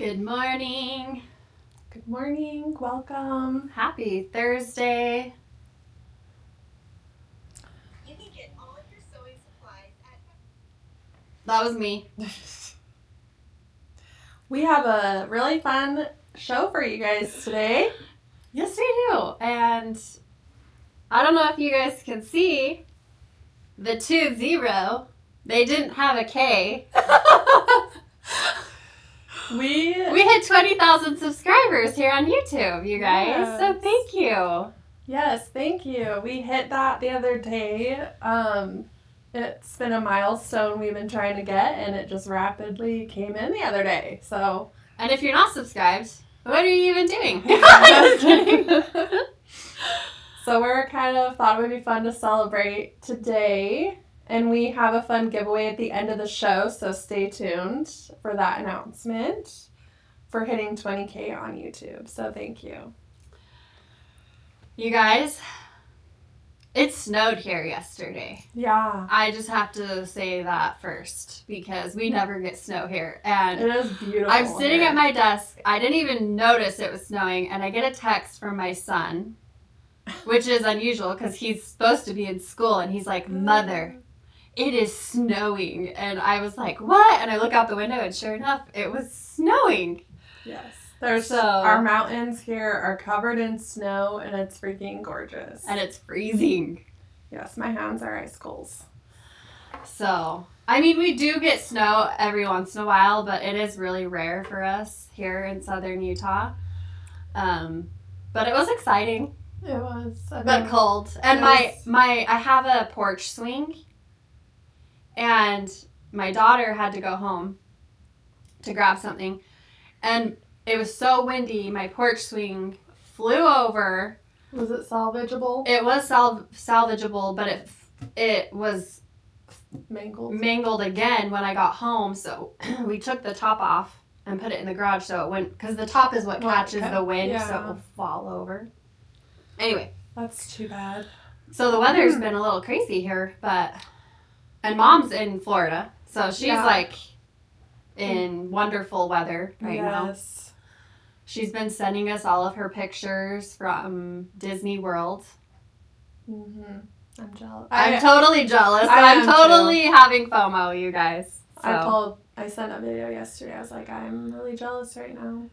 Good morning. Good morning. Welcome. Happy Thursday. You can get all of your sewing supplies at... That was me. We have a really fun show for you guys today. Yes, we do. And I don't know if you guys can see the 2-0. They didn't have a K. We hit 20,000 subscribers here on YouTube, you guys. Yes. So thank you. Yes, thank you. We hit that the other day. It's been a milestone we've been trying to get, and it just rapidly came in the other day. So, And if you're not subscribed, what are you even doing? Just kidding. So we're kind of thought it would be fun to celebrate today. And we have a fun giveaway at the end of the show, so stay tuned for that announcement for hitting 20K on YouTube. So thank you. You guys, it snowed here yesterday. Yeah. I just have to say that first because we never get snow here. And It is beautiful. I'm sitting here. at my desk. I didn't even notice it was snowing, and I get a text from my son, which is unusual because he's supposed to be in school, and he's like, "Mother, it is snowing." And I was like, "What?" And I look out the window, and sure enough, it was snowing. Yes. There's our mountains here are covered in snow, and it's freaking gorgeous. And it's freezing. Yes, my hands are icicles. So, I mean, we do get snow every once in a while, but it is really rare for us here in southern Utah. But it was exciting. It was. But cold. And I have a porch swing, and my daughter had to go home to grab something, and it was so windy, my porch swing flew over. Was it salvageable? It was salvageable, but it was mangled again when I got home, so we took the top off and put it in the garage so it wouldn't, because the top is what catches the wind, so it will fall over. Anyway. That's too bad. So the weather's been a little crazy here, and Mom's in Florida, so she's like in wonderful weather right now. She's been sending us all of her pictures from Disney World. Mm-hmm. I'm jealous. I'm totally jealous. I'm totally having FOMO, you guys. So. I sent a video yesterday. I was like, I'm really jealous right now.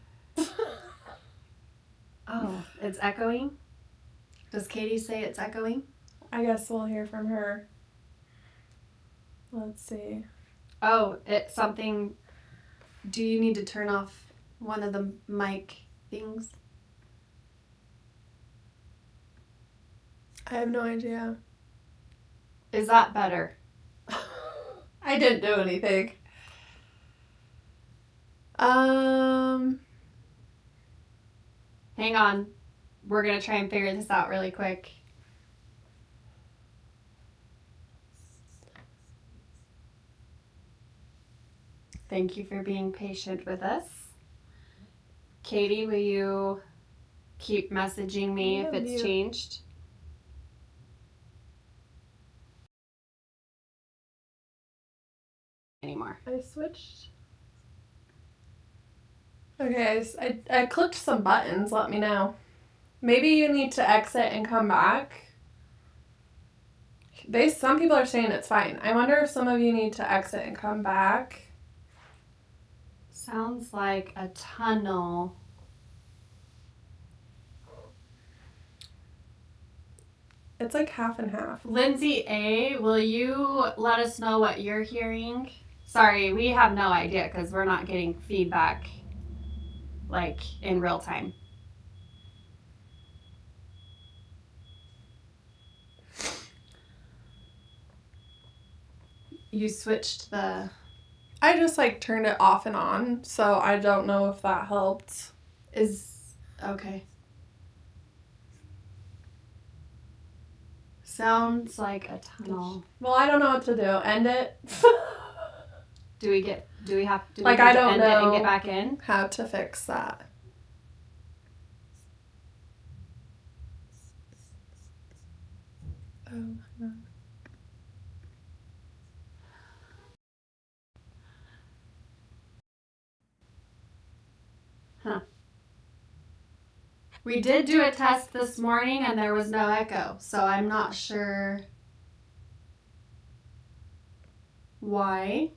Oh, it's echoing? Does Katie say it's echoing? I guess we'll hear from her. Let's see. Oh, it's something. Do you need to turn off one of the mic things? I have no idea. Is that better? I didn't do anything. Hang on. We're going to try and figure this out really quick. Thank you for being patient with us. Katie, will you keep messaging me if it's changed? Anymore. I switched. Okay, I clicked some buttons. Let me know. Maybe you need to exit and come back. Some people are saying it's fine. I wonder if some of you need to exit and come back. Sounds like a tunnel. It's like half and half. Lindsay A., will you let us know what you're hearing? Sorry, we have no idea because we're not getting feedback like in real time. You switched the... I just turned it off and on, so I don't know if that helped. Okay. Sounds like a tunnel. Well, I don't know what to do. End it. Do we have to I don't end know it and get back in? How to fix that. Oh, no. We did do a test this morning and there was no echo, so I'm not sure why.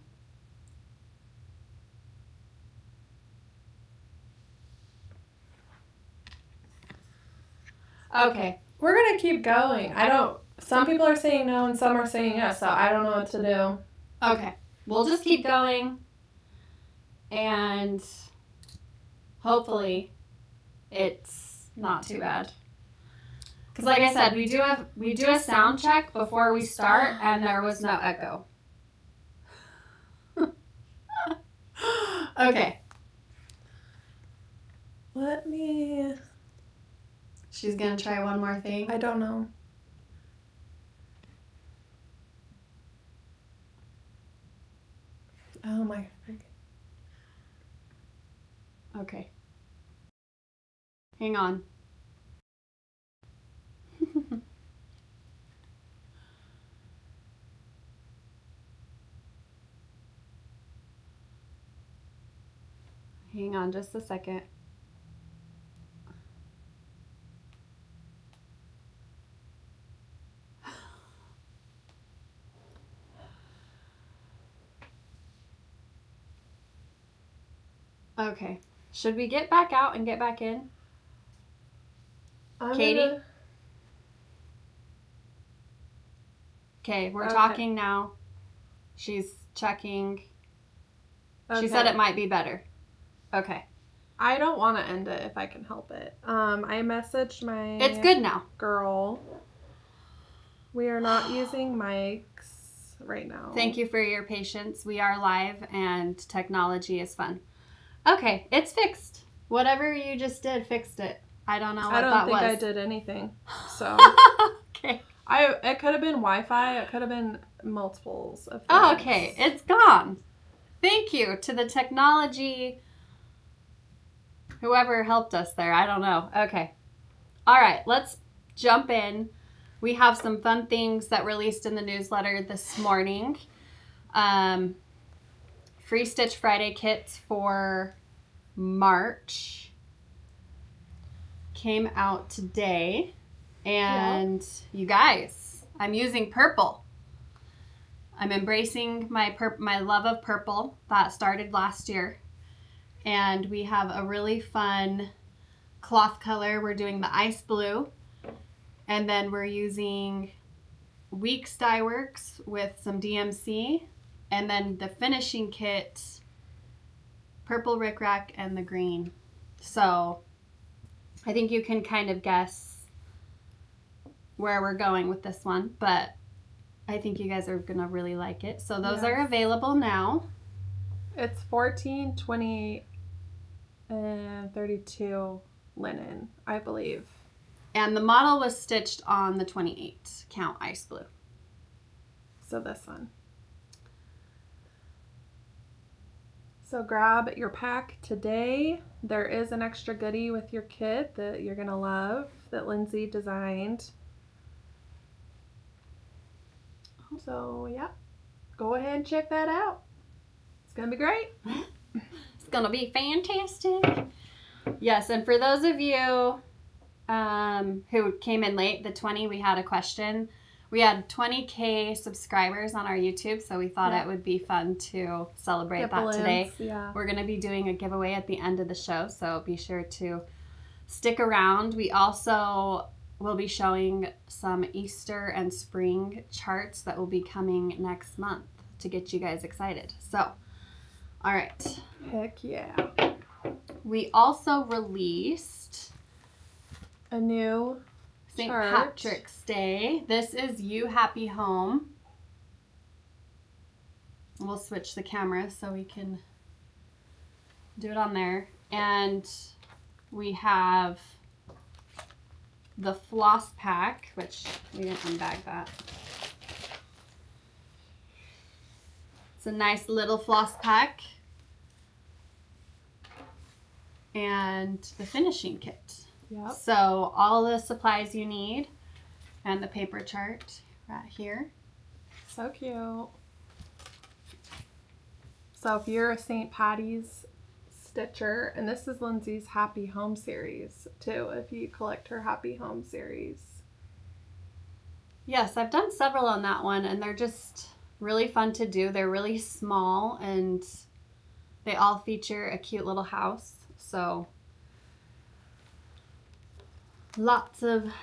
Okay. We're going to keep going. Some people are saying no and some are saying yes, so I don't know what to do. Okay. We'll just keep going and hopefully it's not too bad. Because like I said, we do a sound check before we start and there was no echo. Okay. She's going to try one more thing. I don't know. Oh my. Okay. Hang on. Hang on just a second. Okay. Should we get back out and get back in? Katie? Okay, we're talking now. She's checking. Okay. She said it might be better. Okay. I don't want to end it if I can help it. I messaged my It's good now. girl. We are not using mics right now. Thank you for your patience. We are live and technology is fun. Okay, it's fixed. Whatever you just did fixed it. I don't know what that was. I don't think I did anything. So okay. It could have been Wi-Fi. It could have been multiples of things. Oh, okay. It's gone. Thank you to the technology. Whoever helped us there. I don't know. Okay. All right. Let's jump in. We have some fun things that released in the newsletter this morning. Free Stitch Friday kits for March came out today. And you guys, I'm using purple. I'm embracing my love of purple that started last year. And we have a really fun cloth color. We're doing the ice blue. And then we're using Weeks Dye Works with some DMC. And then the finishing kit, purple rickrack and the green. So I think you can kind of guess where we're going with this one, but I think you guys are gonna really like it. So those are available now. It's 14, 20, and 32 linen, I believe. And the model was stitched on the 28 count ice blue. So this one. So grab your pack today. There is an extra goodie with your kit that you're gonna love that Lindsay designed. So yeah, go ahead and check that out. It's gonna be great. It's gonna be fantastic. Yes, and for those of you who came in late, the 20, we had a question. We had 20K subscribers on our YouTube, so we thought it would be fun to celebrate that today. Yeah. We're going to be doing a giveaway at the end of the show, so be sure to stick around. We also will be showing some Easter and spring charts that will be coming next month to get you guys excited. So, all right. Heck yeah. We also released a new St. chart. Patrick's Day. This is You Happy Home. We'll switch the camera so we can do it on there. And we have the floss pack, which we didn't unbag that. It's a nice little floss pack. And the finishing kit. Yep. So all the supplies you need and the paper chart right here. So cute. So if you're a St. Patty's stitcher, and this is Lindsay's Happy Home series too, if you collect her Happy Home series. Yes, I've done several on that one, and they're just really fun to do. They're really small, and they all feature a cute little house. So lots of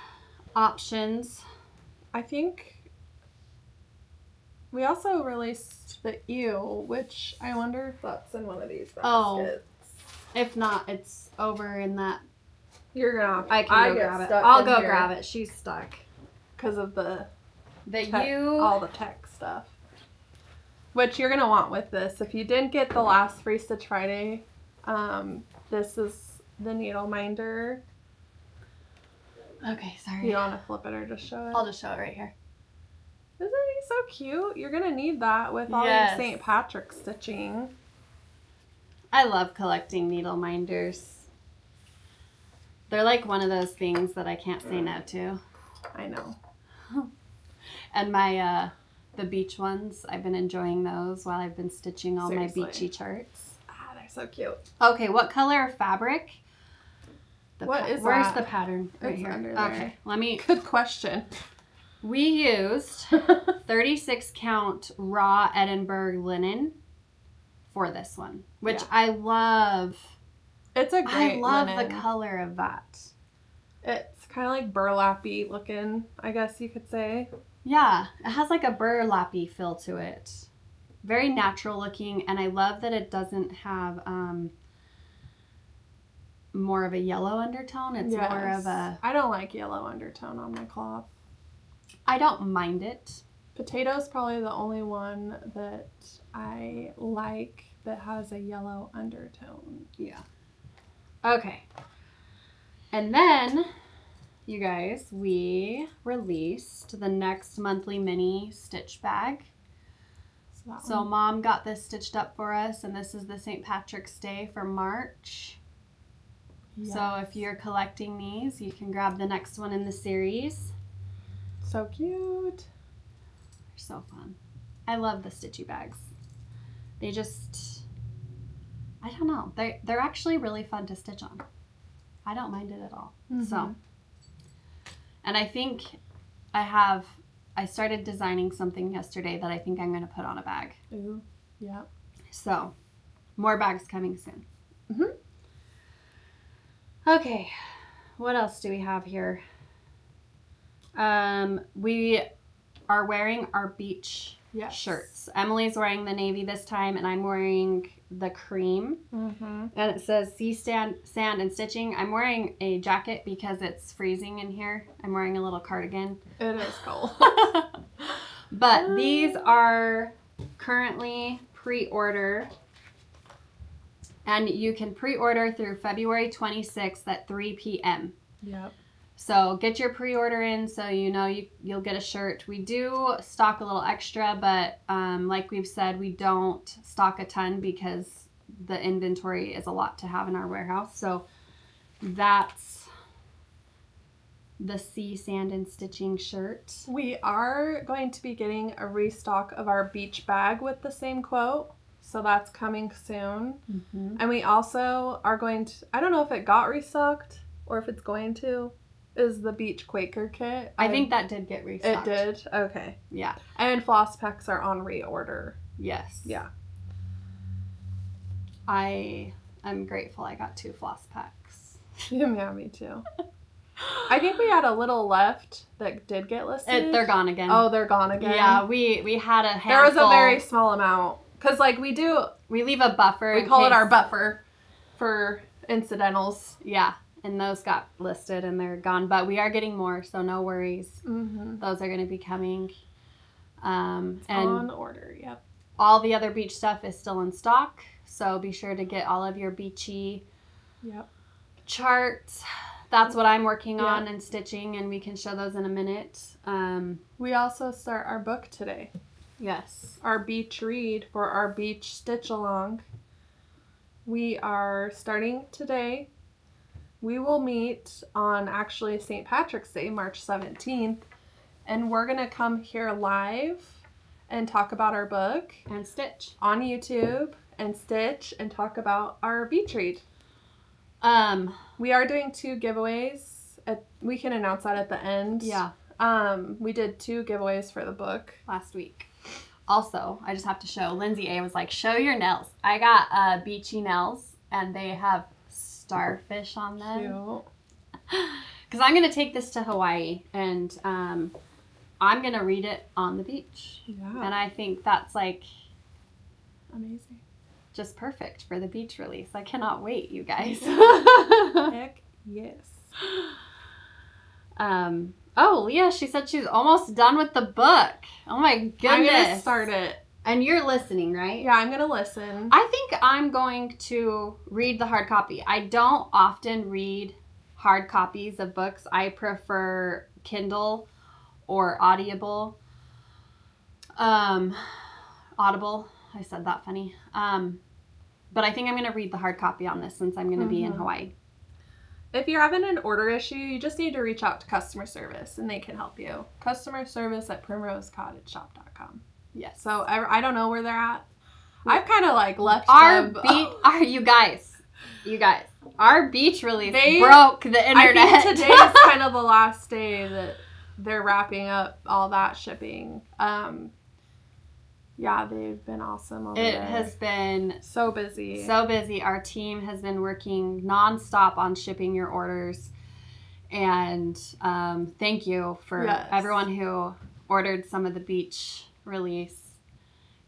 options. I think we also released the eel, which I wonder if that's in one of these baskets. Oh. If not, it's over in that. You're gonna. I can go grab it. I'll go grab it. She's stuck. Because of the you. all the tech stuff. Which you're gonna want with this. If you didn't get the last Free Stitch Friday, this is the needle minder. Okay, sorry. You don't want to flip it or just show it? I'll just show it right here. Isn't he so cute? You're gonna need that with all Yes. your St. Patrick's stitching. I love collecting needle minders. They're like one of those things that I can't say no to. I know. And my the beach ones, I've been enjoying those while I've been stitching all Seriously. my beachy charts. Ah, they're so cute. Okay, what color fabric? Where's Where's that? the pattern? Right It's here. under there. Okay, let me. Good question. We used 36 count raw Edinburgh linen for this one, which Yeah. I love. It's a great I love linen. the color of that. It's kind of like burlappy looking, I guess you could say. Yeah, it has like a burlappy feel to it. Very natural looking, and I love that it doesn't have more of a yellow undertone. It's more of a... I don't like yellow undertone on my cloth. I don't mind it. Potato's probably the only one that I like that has a yellow undertone. Yeah. Okay. And then, you guys, we released the next monthly mini stitch bag. So Mom got this stitched up for us, and this is the St. Patrick's Day for March. Yes. So if you're collecting these, you can grab the next one in the series. So cute. They're so fun. I love the stitchy bags. They just, I don't know. They're actually really fun to stitch on. I don't mind it at all. Mhm. So, and I think I started designing something yesterday that I think I'm going to put on a bag. Ooh, yeah. So, more bags coming soon. Mhm. Okay, what else do we have here? We are wearing our beach Yes. shirts. Emily's wearing the navy this time, and I'm wearing the cream. Mm-hmm. And it says sea sand and stitching. I'm wearing a jacket because it's freezing in here. I'm wearing a little cardigan. It is cold. But these are currently pre-order. And you can pre-order through February 26th at 3 p.m. Yep. So get your pre-order in so you know you'll get a shirt. We do stock a little extra, but like we've said, we don't stock a ton because the inventory is a lot to have in our warehouse. So that's the sea, sand, and stitching shirt. We are going to be getting a restock of our beach bag with the same quote. So that's coming soon. Mm-hmm. And we also are going to, I don't know if it got restocked or if it's going to, is the Beach Quaker kit. I think that did get restocked. It did? Okay. Yeah. And floss packs are on reorder. Yes. Yeah. I am grateful I got 2 floss packs. Yeah, me too. I think we had a little left that did get listed. They're gone again. Oh, they're gone again? Yeah, we had a handful. There was a very small amount. Because, like, we leave a buffer. we call it our buffer for incidentals. Yeah, and those got listed and they're gone. But we are getting more, so no worries. Mm-hmm. Those are going to be coming. And On order, yep. all the other beach stuff is still in stock. So be sure to get all of your beachy charts. That's what I'm working on and stitching, and we can show those in a minute. We also start our book today. Yes. Our beach read for our beach stitch along. We are starting today. We will meet on actually St. Patrick's Day, March 17th, and we're going to come here live and talk about our book And stitch. on YouTube and stitch and talk about our beach read. Um, We are doing 2 giveaways. We can announce that at the end. yeah, We did 2 giveaways for the book. last week. Also, I just have to show, Lindsay A was like, show your nails. I got beachy nails, and they have starfish on them. Cute. Because I'm going to take this to Hawaii, and I'm going to read it on the beach. Yeah. And I think that's like Amazing. just perfect for the beach release. I cannot wait, you guys. Heck yes. Oh, Leah, she said she's almost done with the book. Oh my goodness. I'm going to start it. And you're listening, right? Yeah, I'm going to listen. I think I'm going to read the hard copy. I don't often read hard copies of books. I prefer Kindle or Audible. Audible. I said that funny. But I think I'm going to read the hard copy on this since I'm going to be in Hawaii. If you're having an order issue, you just need to reach out to customer service and they can help you. Customer service at primrosecottageshop.com. Yes. So I don't know where they're at. I've kind of like left Our them. you guys, our beach release They broke the internet. I think today is kind of the last day that they're wrapping up all that shipping. Yeah, they've been awesome over It there. has been So busy. so busy. Our team has been working nonstop on shipping your orders. And thank you for everyone who ordered some of the beach release.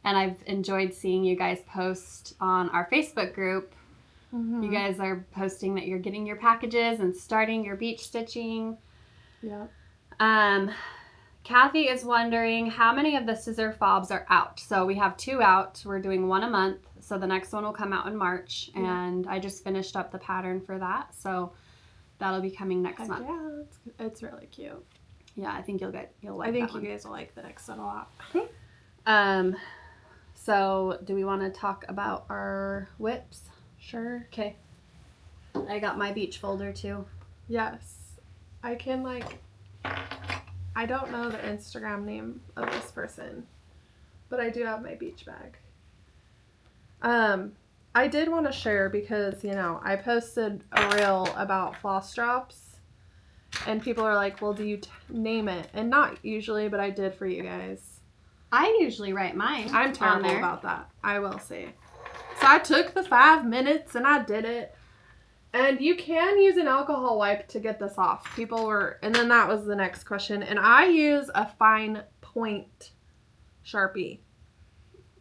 And I've enjoyed seeing you guys post on our Facebook group. You guys are posting that you're getting your packages and starting your beach stitching. Yeah. Kathy is wondering how many of the scissor fobs are out. So we have 2 out. We're doing 1 a month. So the next one will come out in March. And I just finished up the pattern for that. So that'll be coming next month. Yeah, it's really cute. Yeah, I think you'll like I think that you one. guys will like the next one a lot. So do we want to talk about our whips? Sure. Okay. I got my beach folder too. Yes. I can I don't know the Instagram name of this person, but I do have my beach bag. I did want to share because, I posted a reel about floss drops and people are like, well, do you name it? And not usually, but I did for you guys. I usually write mine. I'm terrible about that, I will say. So I took the 5 minutes and I did it. And you can use an alcohol wipe to get this off. And then that was the next question. And I use a fine point Sharpie.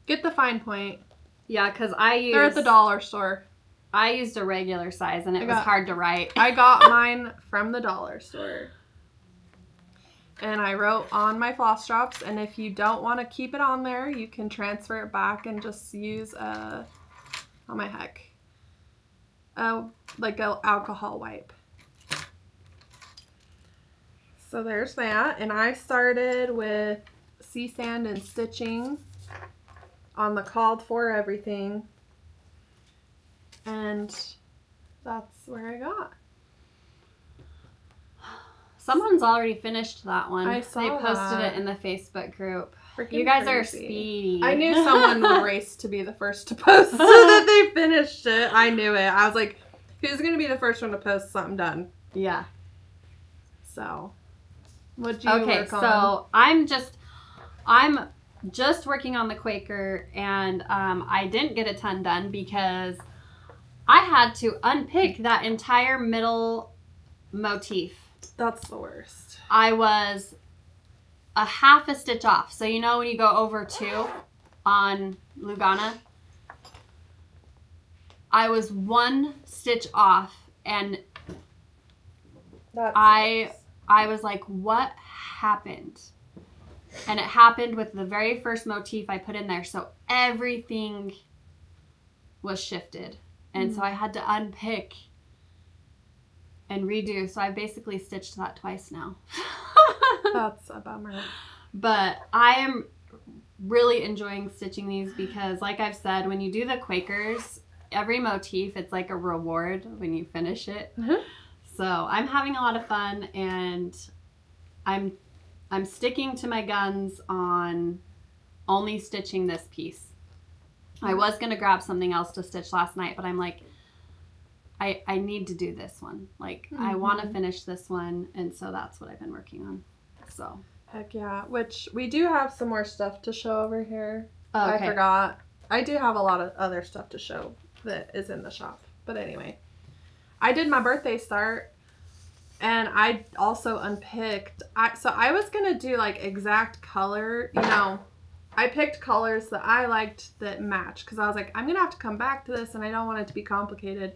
Get the fine point. Yeah, because they're at the dollar store. I used a regular size and it was hard to write. I got mine from the dollar store. And I wrote on my floss drops. And if you don't want to keep it on there, you can transfer it back and just use a alcohol wipe. So there's that. And I started with sea sand and stitching on the called for everything. And that's where I got. Someone's already finished that one. I saw They posted that. it in the Facebook group. Freaking You guys are crazy. speedy. I knew someone would race to be the first to post so that they finished it. I knew it. I was like, who's going to be the first one to post something done? Yeah. So, what'd you work on? So I'm just working on the Quaker, and I didn't get a ton done because I had to unpick that entire middle motif. That's the worst. I was a half a stitch off. So when you go over 2 on Lugana, I was 1 stitch off, and I was like, what happened? And it happened with the very first motif I put in there. So everything was shifted. And so I had to unpick and redo. So I basically stitched that twice now. That's a bummer. But I am really enjoying stitching these because, like I've said, when you do the Quakers, every motif, it's like a reward when you finish it. So I'm having a lot of fun, and I'm sticking to my guns on only stitching this piece. I was going to grab something else to stitch last night, but I'm like, I need to do this one. Like, I want to finish this one, and so that's what I've been working on. So. Heck yeah. Which, we do have some more stuff to show over here. Oh, okay. I forgot. I do have a lot of other stuff to show that is in the shop. But anyway. I did my birthday start, and I also unpicked. So I was going to do, like, exact color, you know. I picked colors that I liked that match, because I was like, I'm going to have to come back to this, and I don't want it to be complicated.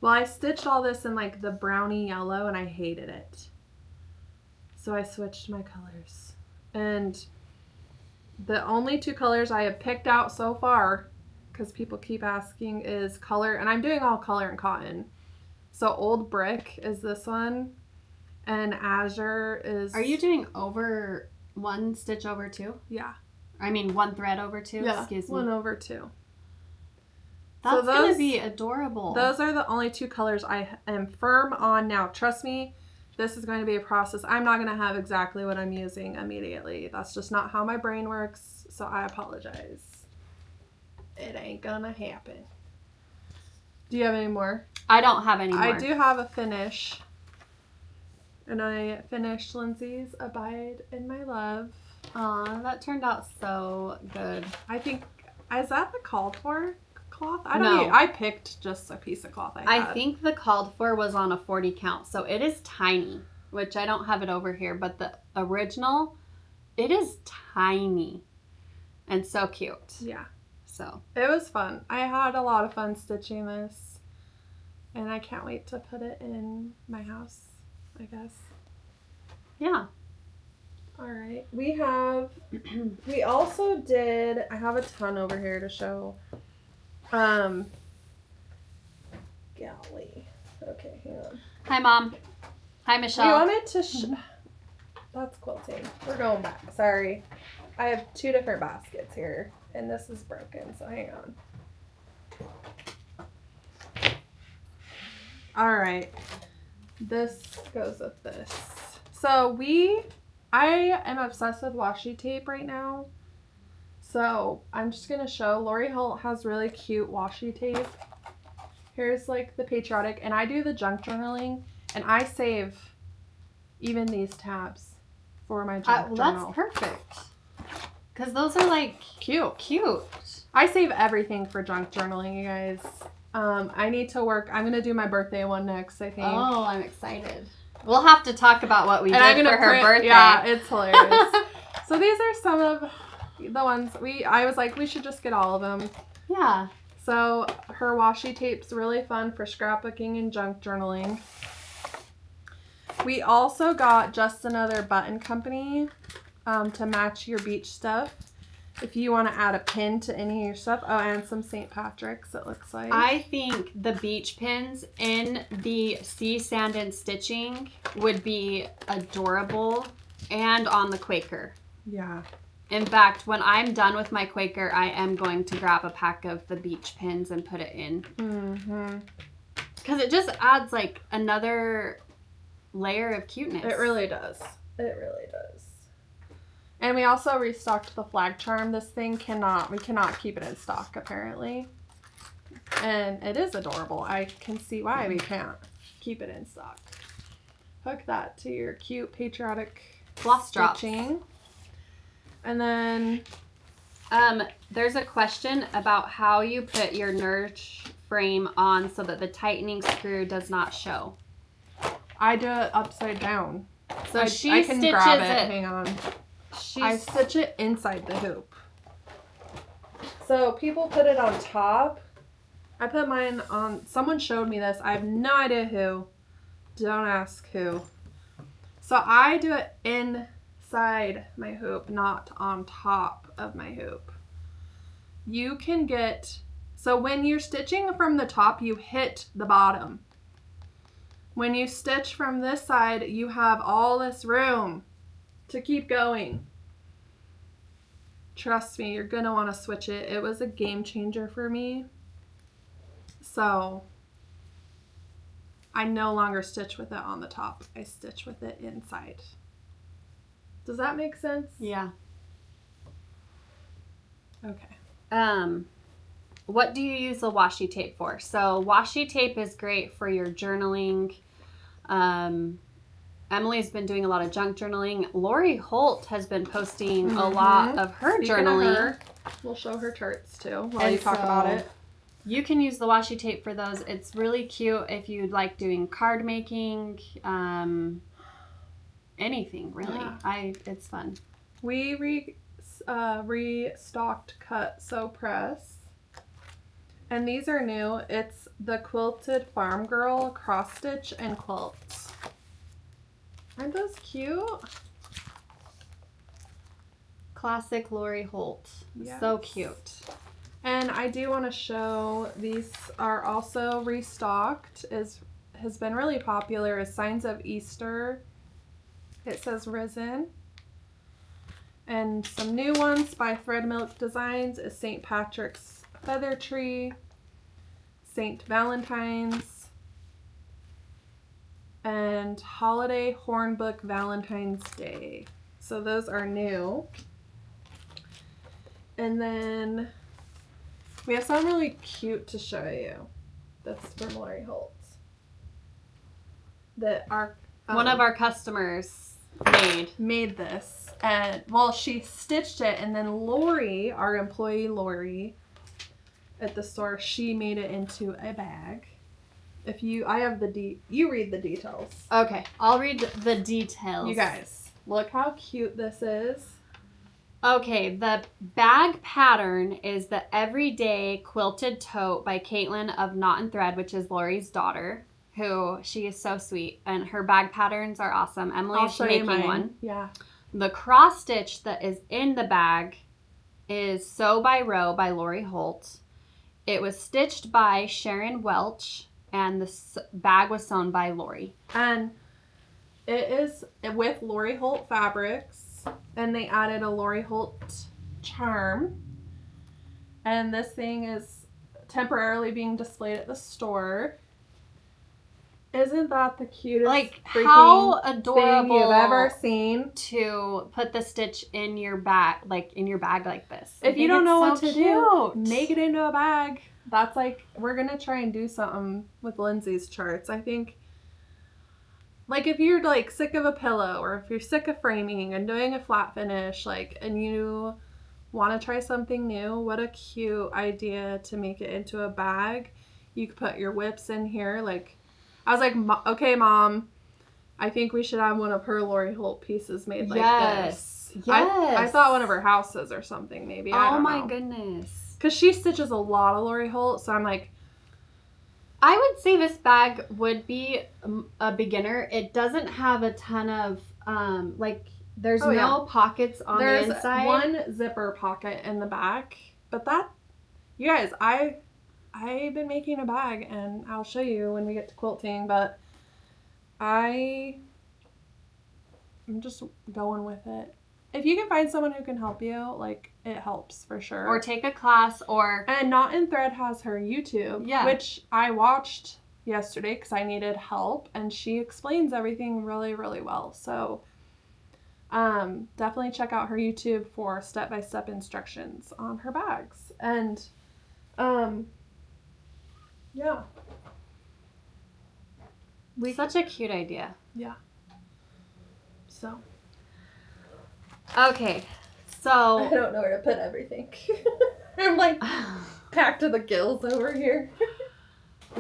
Well, I stitched all this in, like, the brownie yellow, and I hated it. So I switched my colors. And the only 2 colors I have picked out so far, because people keep asking, is color. And I'm doing all color and cotton. So Old Brick is this one. And Azure is... Are you doing over 1 stitch over 2? Yeah. I mean 1 thread over 2? Yeah, Excuse me. 1 over 2. That's going to be adorable. Those are the only 2 colors I am firm on now. Trust me, this is going to be a process. I'm not going to have exactly what I'm using immediately. That's just not how my brain works, so I apologize. It ain't going to happen. Do you have any more? I don't have any more. I do have a finish. And I finished Lindsay's Abide in My Love. Aw, that turned out so good. I think, is that the called for cloth? I don't No. know. I picked just a piece of cloth I had. I think the called for was on a 40 count, so it is tiny, which I don't have it over here, but the original, it is tiny and so cute. Yeah. So. It was fun. I had a lot of fun stitching this, and I can't wait to put it in my house, I guess. Yeah. All right. We also did, I have a ton over here to show. Golly. Okay, hang on. Hi, Mom. Hi, Michelle. We wanted to that's quilting. We're going back. Sorry. I have 2 different baskets here, and this is broken, so hang on. All right. This goes with this. So I am obsessed with washi tape right now. So I'm just going to show. Lori Holt has really cute washi tape. Here's like the patriotic, and I do the junk journaling, and I save even these tabs for my junk journal. That's perfect. Because those are like cute. I save everything for junk journaling, you guys. I need to work. I'm going to do my birthday one next, I think. Oh, I'm excited. We'll have to talk about what we did for her birthday. Yeah, it's hilarious. So these are some of the ones I was like, we should just get all of them. Yeah. So her washi tape's really fun for scrapbooking and junk journaling. We also got Just Another Button Company to match your beach stuff. If you want to add a pin to any of your stuff. Oh, and some St. Patrick's, it looks like. I think the beach pins in the Sea, Sand, and Stitching would be adorable, and on the Quaker. Yeah. In fact, when I'm done with my Quaker, I am going to grab a pack of the beach pins and put it in. Mm-hmm. Because it just adds like another layer of cuteness. It really does. It really does. And we also restocked the flag charm. This thing we cannot keep it in stock apparently. And it is adorable. I can see why we can't keep it in stock. Hook that to your cute patriotic floss drops. Stitching. And then there's a question about how you put your nurse frame on so that the tightening screw does not show. I do it upside down. So I can stitches grab it. Hang on. I stitch it inside the hoop. So people put it on top. I put mine on, someone showed me this. I have no idea who. Don't ask who. So I do it inside my hoop, not on top of my hoop. You can get, so when you're stitching from the top, you hit the bottom. When you stitch from this side, you have all this room to keep going. Trust me, you're going to want to switch it. It was a game changer for me. So I no longer stitch with it on the top. I stitch with it inside. Does that make sense? Yeah. Okay. what do you use the washi tape for? So washi tape is great for your journaling. Emily's been doing a lot of junk journaling. Lori Holt has been posting a lot of her Speaking journaling. of her, we'll show her charts too while And you talk about it. You can use the washi tape for those. It's really cute if you like doing card making, anything really. Yeah. It's fun. We restocked Cut Sew Press. And these are new. It's the Quilted Farm Girl Cross Stitch and Quilts. Aren't those cute? Classic Lori Holt. Yes. So cute. And I do want to show these are also restocked. Has been really popular as Signs of Easter. It says Risen. And some new ones by Thread Milk Designs is St. Patrick's Feather Tree, St. Valentine's, and Holiday Hornbook Valentine's Day. So those are new. And then we have something really cute to show you. That's from Lori Holt. That our One of our customers made this, and well, she stitched it, and then Lori, our employee Lori, at the store, she made it into a bag. I have you read the details. Okay, I'll read the details. You guys, look how cute this is. Okay, the bag pattern is the Everyday Quilted Tote by Caitlin of Knot and Thread, which is Lori's daughter, who she is so sweet, and her bag patterns are awesome. Emily's making one. Yeah. The cross stitch that is in the bag is Sew by Row by Lori Holt. It was stitched by Sharon Welch, and the bag was sewn by Lori. And it is with Lori Holt fabrics, and they added a Lori Holt charm. And this thing is temporarily being displayed at the store. Isn't that the cutest Like, freaking how adorable thing you've ever seen? to put the stitch in your bag, like this. If you don't know what to do, cute. make it into a bag. That's like, we're going to try and do something with Lindsay's charts. I think, like, if you're, like, sick of a pillow, or if you're sick of framing and doing a flat finish, like, and you want to try something new, what a cute idea to make it into a bag. You could put your whips in here. Like, I was like, okay, Mom, I think we should have one of her Lori Holt pieces made like this. Yes. I thought one of her houses or something, maybe. I don't know. Goodness. Because she stitches a lot of Lori Holt, so I'm like, I would say this bag would be a beginner. It doesn't have a ton of, there's no pockets on the inside. There's one zipper pocket in the back. But you guys, I've been making a bag, and I'll show you when we get to quilting, but I'm just going with it. If you can find someone who can help you, like, it helps for sure. Or take a class, And Knot and Thread has her YouTube, which I watched yesterday because I needed help, and she explains everything really, really well. So definitely check out her YouTube for step-by-step instructions on her bags. And yeah. Such a cute idea. Yeah. So. Okay, so. I don't know where to put everything. I'm like packed to the gills over here.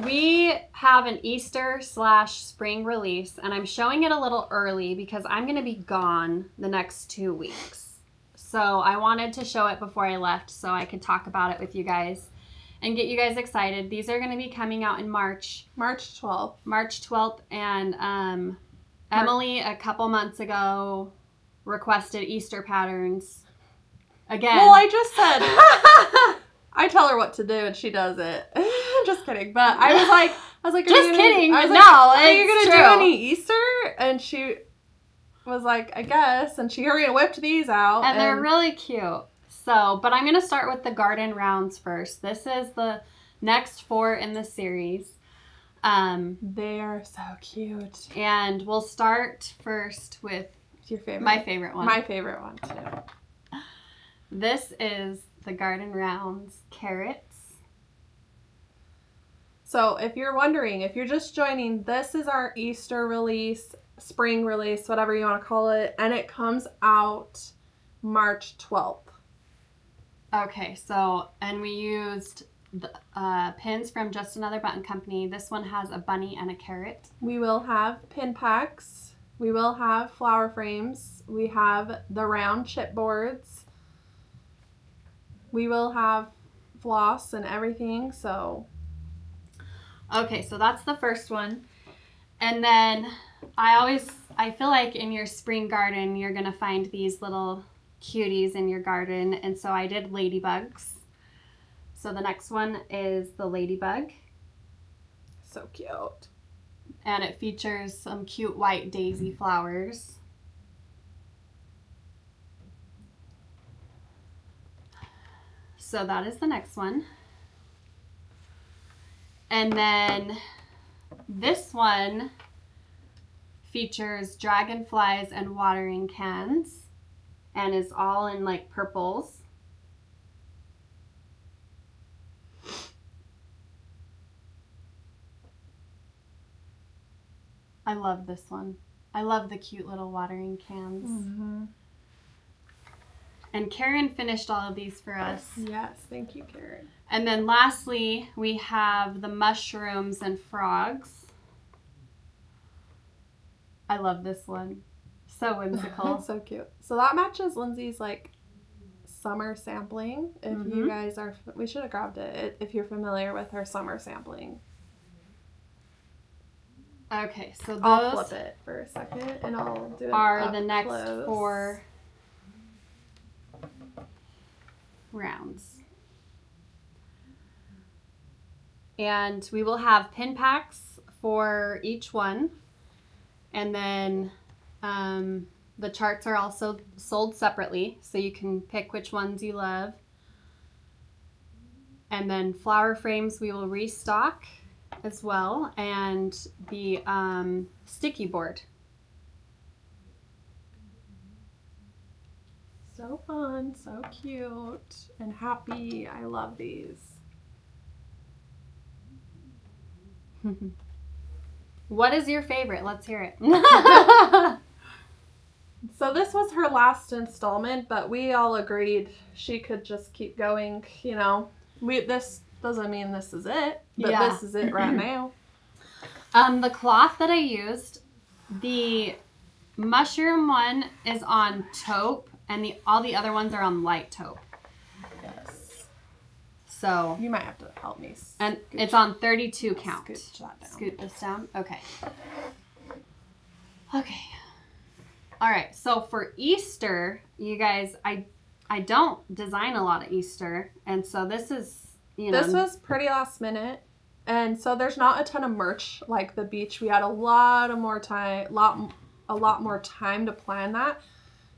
We have an Easter/spring release, and I'm showing it a little early because I'm going to be gone the next 2 weeks. So I wanted to show it before I left so I could talk about it with you guys and get you guys excited. These are going to be coming out in March. March 12th. March 12th, and Emily a couple months ago requested Easter patterns. Again. Well, I just said, I tell her what to do and she does it. Just kidding. But I was like, just kidding. I was no, like, are you going to true. do any Easter? And she was like, I guess. And she hurried and whipped these out. And they're really cute. So, but I'm going to start with the garden rounds first. This is the next 4 in the series. They are so cute. And we'll start first with your favorite. My favorite one. My favorite one, too. This is the garden rounds carrots. So if you're wondering, if you're just joining, this is our Easter release, spring release, whatever you want to call it, and it comes out March 12th. Okay, so, and we used the pins from Just Another Button Company. This one has a bunny and a carrot. We will have pin packs. We will have flower frames. We have the round chipboards. We will have floss and everything, so. Okay, so that's the first one. And then I feel like in your spring garden, you're going to find these little cuties in your garden. And so I did ladybugs. So the next one is the ladybug. So cute. And it features some cute white daisy flowers. So that is the next one. And then this one features dragonflies and watering cans and is all in like purples. I love this one. I love the cute little watering cans. Mm-hmm. And Karen finished all of these for us. Yes, thank you, Karen. And then lastly, we have the mushrooms and frogs. I love this one. So whimsical. So cute. So that matches Lindsay's like summer sampling. If you guys are, we should have grabbed it if you're familiar with her summer sampling. Okay, so those I'll flip it for a second and I'll do it are up the next close. 4 rounds. And we will have pin packs for each one. And then the charts are also sold separately, so you can pick which ones you love. And then flower frames we will restock as well, and the sticky board. So fun, so cute, and happy. I love these. What is your favorite? Let's hear it. So this was her last installment, but we all agreed she could just keep going, you know. This doesn't mean this is it, but Yeah. this is it right now. The cloth that I used, the mushroom one is on taupe, and all the other ones are on light taupe. Yes. So, You might have to help me. and it's on 32 count. Scoot that down. Scoot this down. Okay. Okay. All right. So for Easter, you guys, I don't design a lot of Easter, and so this is, you know, This was pretty last minute, and so there's not a ton of merch like the beach. We had a lot more time to plan that.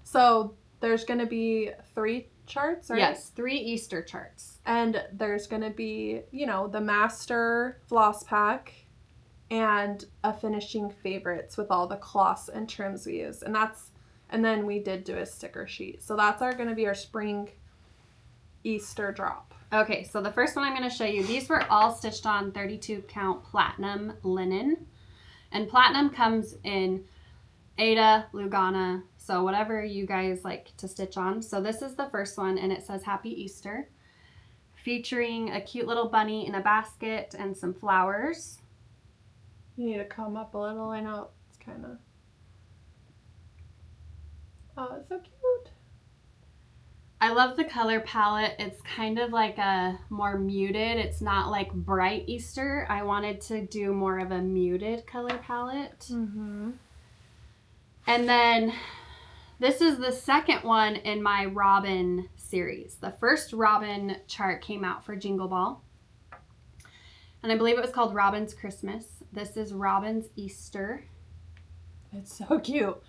So there's gonna be 3 charts, right? yes, 3 Easter charts. And there's going to be, you know, the master floss pack and a finishing favorites with all the cloths and trims we use. And then we did do a sticker sheet. So that's going to be our spring Easter drop. Okay, so the first one I'm going to show you, these were all stitched on 32 count platinum linen. And platinum comes in Ada, Lugana, so whatever you guys like to stitch on. So this is the first one, and it says Happy Easter, featuring a cute little bunny in a basket and some flowers. You need to come up a little. I know it's kind of... Oh, it's so cute. I love the color palette. It's kind of like a more muted. It's not like bright Easter. I wanted to do more of a muted color palette. Mm-hmm. And then this is the second one in my Robin series. The first Robin chart came out for Jingle Ball, and I believe it was called Robin's Christmas. This is Robin's Easter. It's so cute.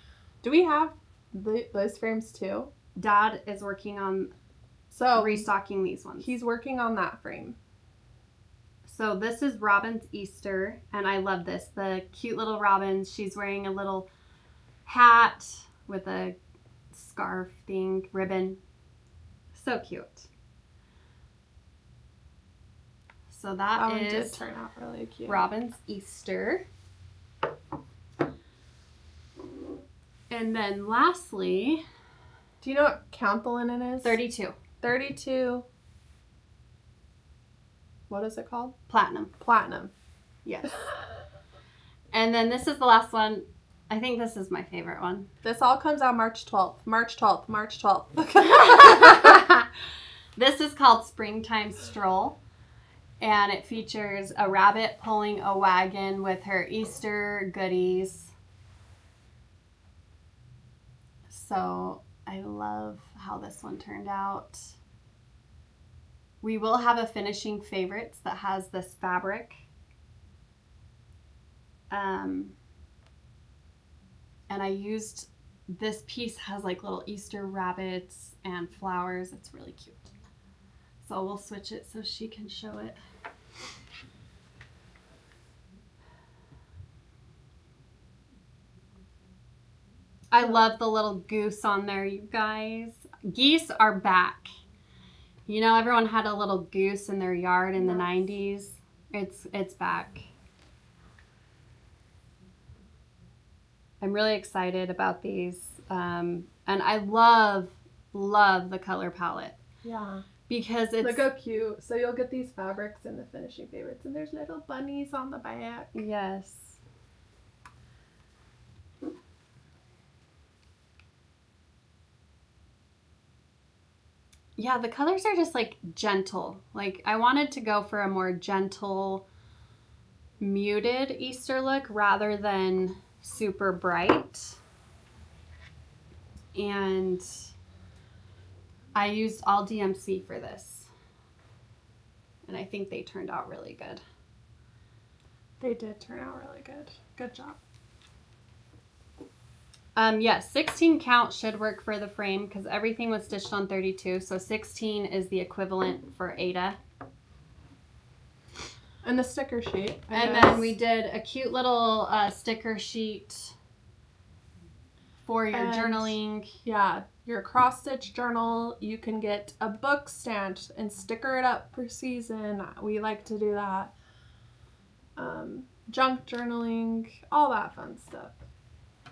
Do we have those frames too? Dad is working on restocking these ones. He's working on that frame. So this is Robin's Easter, and I love this. The cute little Robin. She's wearing a little hat with a scarf thing, ribbon. So cute. So That that one did is turn out really cute. Robin's Easter. And then lastly, Do you know what count the linen is? 32. 32. What is it called? Platinum. Platinum. Yes. And then this is the last one. I think this is my favorite one. This all comes out March 12th. March 12th. March 12th. This is called Springtime Stroll. And it features a rabbit pulling a wagon with her Easter goodies. So I love how this one turned out. We will have a finishing favorites that has this fabric. And I used, this piece has like little Easter rabbits and flowers. It's really cute. So we'll switch it so she can show it. I love the little goose on there, you guys. Geese are back. You know, everyone had a little goose in their yard in the 90s. It's back. I'm really excited about these. And I love the color palette. Yeah. Because it's... Look how cute. So you'll get these fabrics in the finishing favorites. And there's little bunnies on the back. Yes. Yeah, the colors are just like gentle. Like I wanted to go for a more gentle, muted Easter look rather than super bright. And I used all DMC for this. And I think they turned out really good. They did turn out really good. Good job. Yes, 16 count should work for the frame because everything was stitched on 32. So 16 is the equivalent for Ada. And the sticker sheet. And then we did a cute little sticker sheet for your journaling. Yeah, your cross-stitch journal. You can get a book stand and sticker it up per season. We like to do that. Junk journaling, all that fun stuff.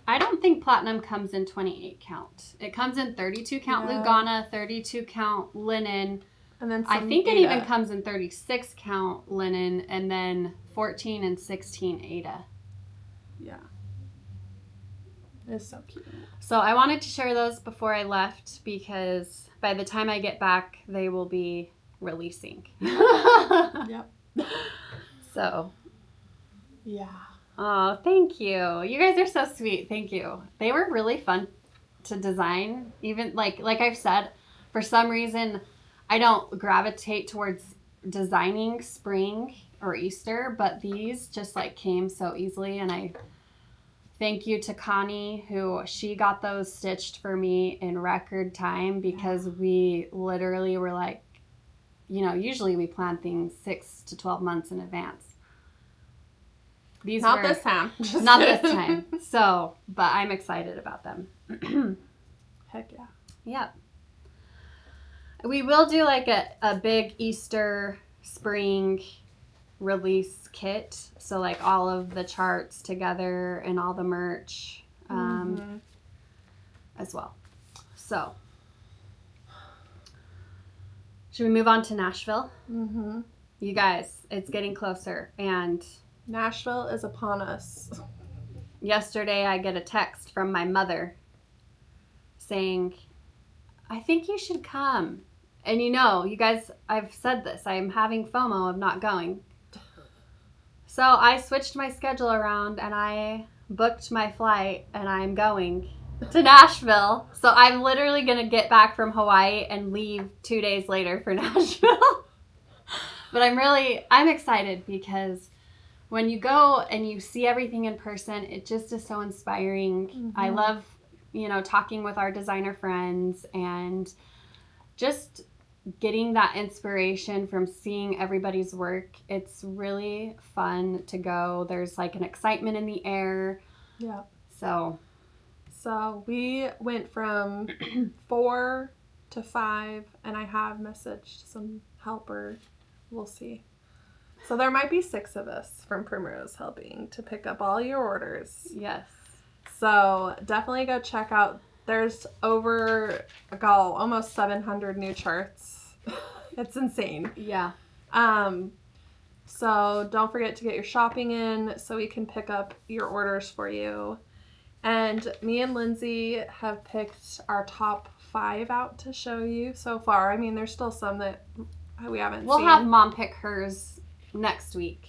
I don't think Platinum comes in 28 count. It comes in 32 count Lugana, 32 count linen. And then I think it Ada. even comes in 36 count linen and then 14 and 16 Ada. Yeah. It's so cute. So I wanted to share those before I left because by the time I get back, they will be releasing. Yep. So. Yeah. Oh, thank you. You guys are so sweet. Thank you. They were really fun to design. Even like I've said, for some reason, I don't gravitate towards designing spring or Easter, but these just like came so easily. And I thank you to Connie, who she got those stitched for me in record time because we literally were like, you know, usually we plan things 6 to 12 months in advance. These Not were, this time. Not this time. So, but I'm excited about them. Heck yeah. Yep. We will do like a big Easter spring release kit. So like all of the charts together and all the merch as well. So, should we move on to Nashville? Mm-hmm. You guys, it's getting closer. And Nashville is upon us. yesterday I get a text from my mother saying, I think you should come. And you know, you guys, I've said this, I'm having FOMO of not going. So I switched my schedule around and I booked my flight and I'm going to Nashville. So I'm literally going to get back from Hawaii and leave 2 days later for Nashville. But I'm excited because when you go and you see everything in person, it just is so inspiring. Mm-hmm. I love, you know, talking with our designer friends and just getting that inspiration from seeing everybody's work. It's really fun to go. There's like an excitement in the air. Yeah. So we went from 4 to 5 and I have messaged some helper. We'll see. So there might be 6 of us from Primrose helping to pick up all your orders. Yes. So definitely go check out. There's almost 700 new charts. It's insane. Yeah. So don't forget to get your shopping in so we can pick up your orders for you. And me and Lindsay have picked our top 5 out to show you so far. I mean, there's still some that we haven't We'll seen. have Mom pick hers next week.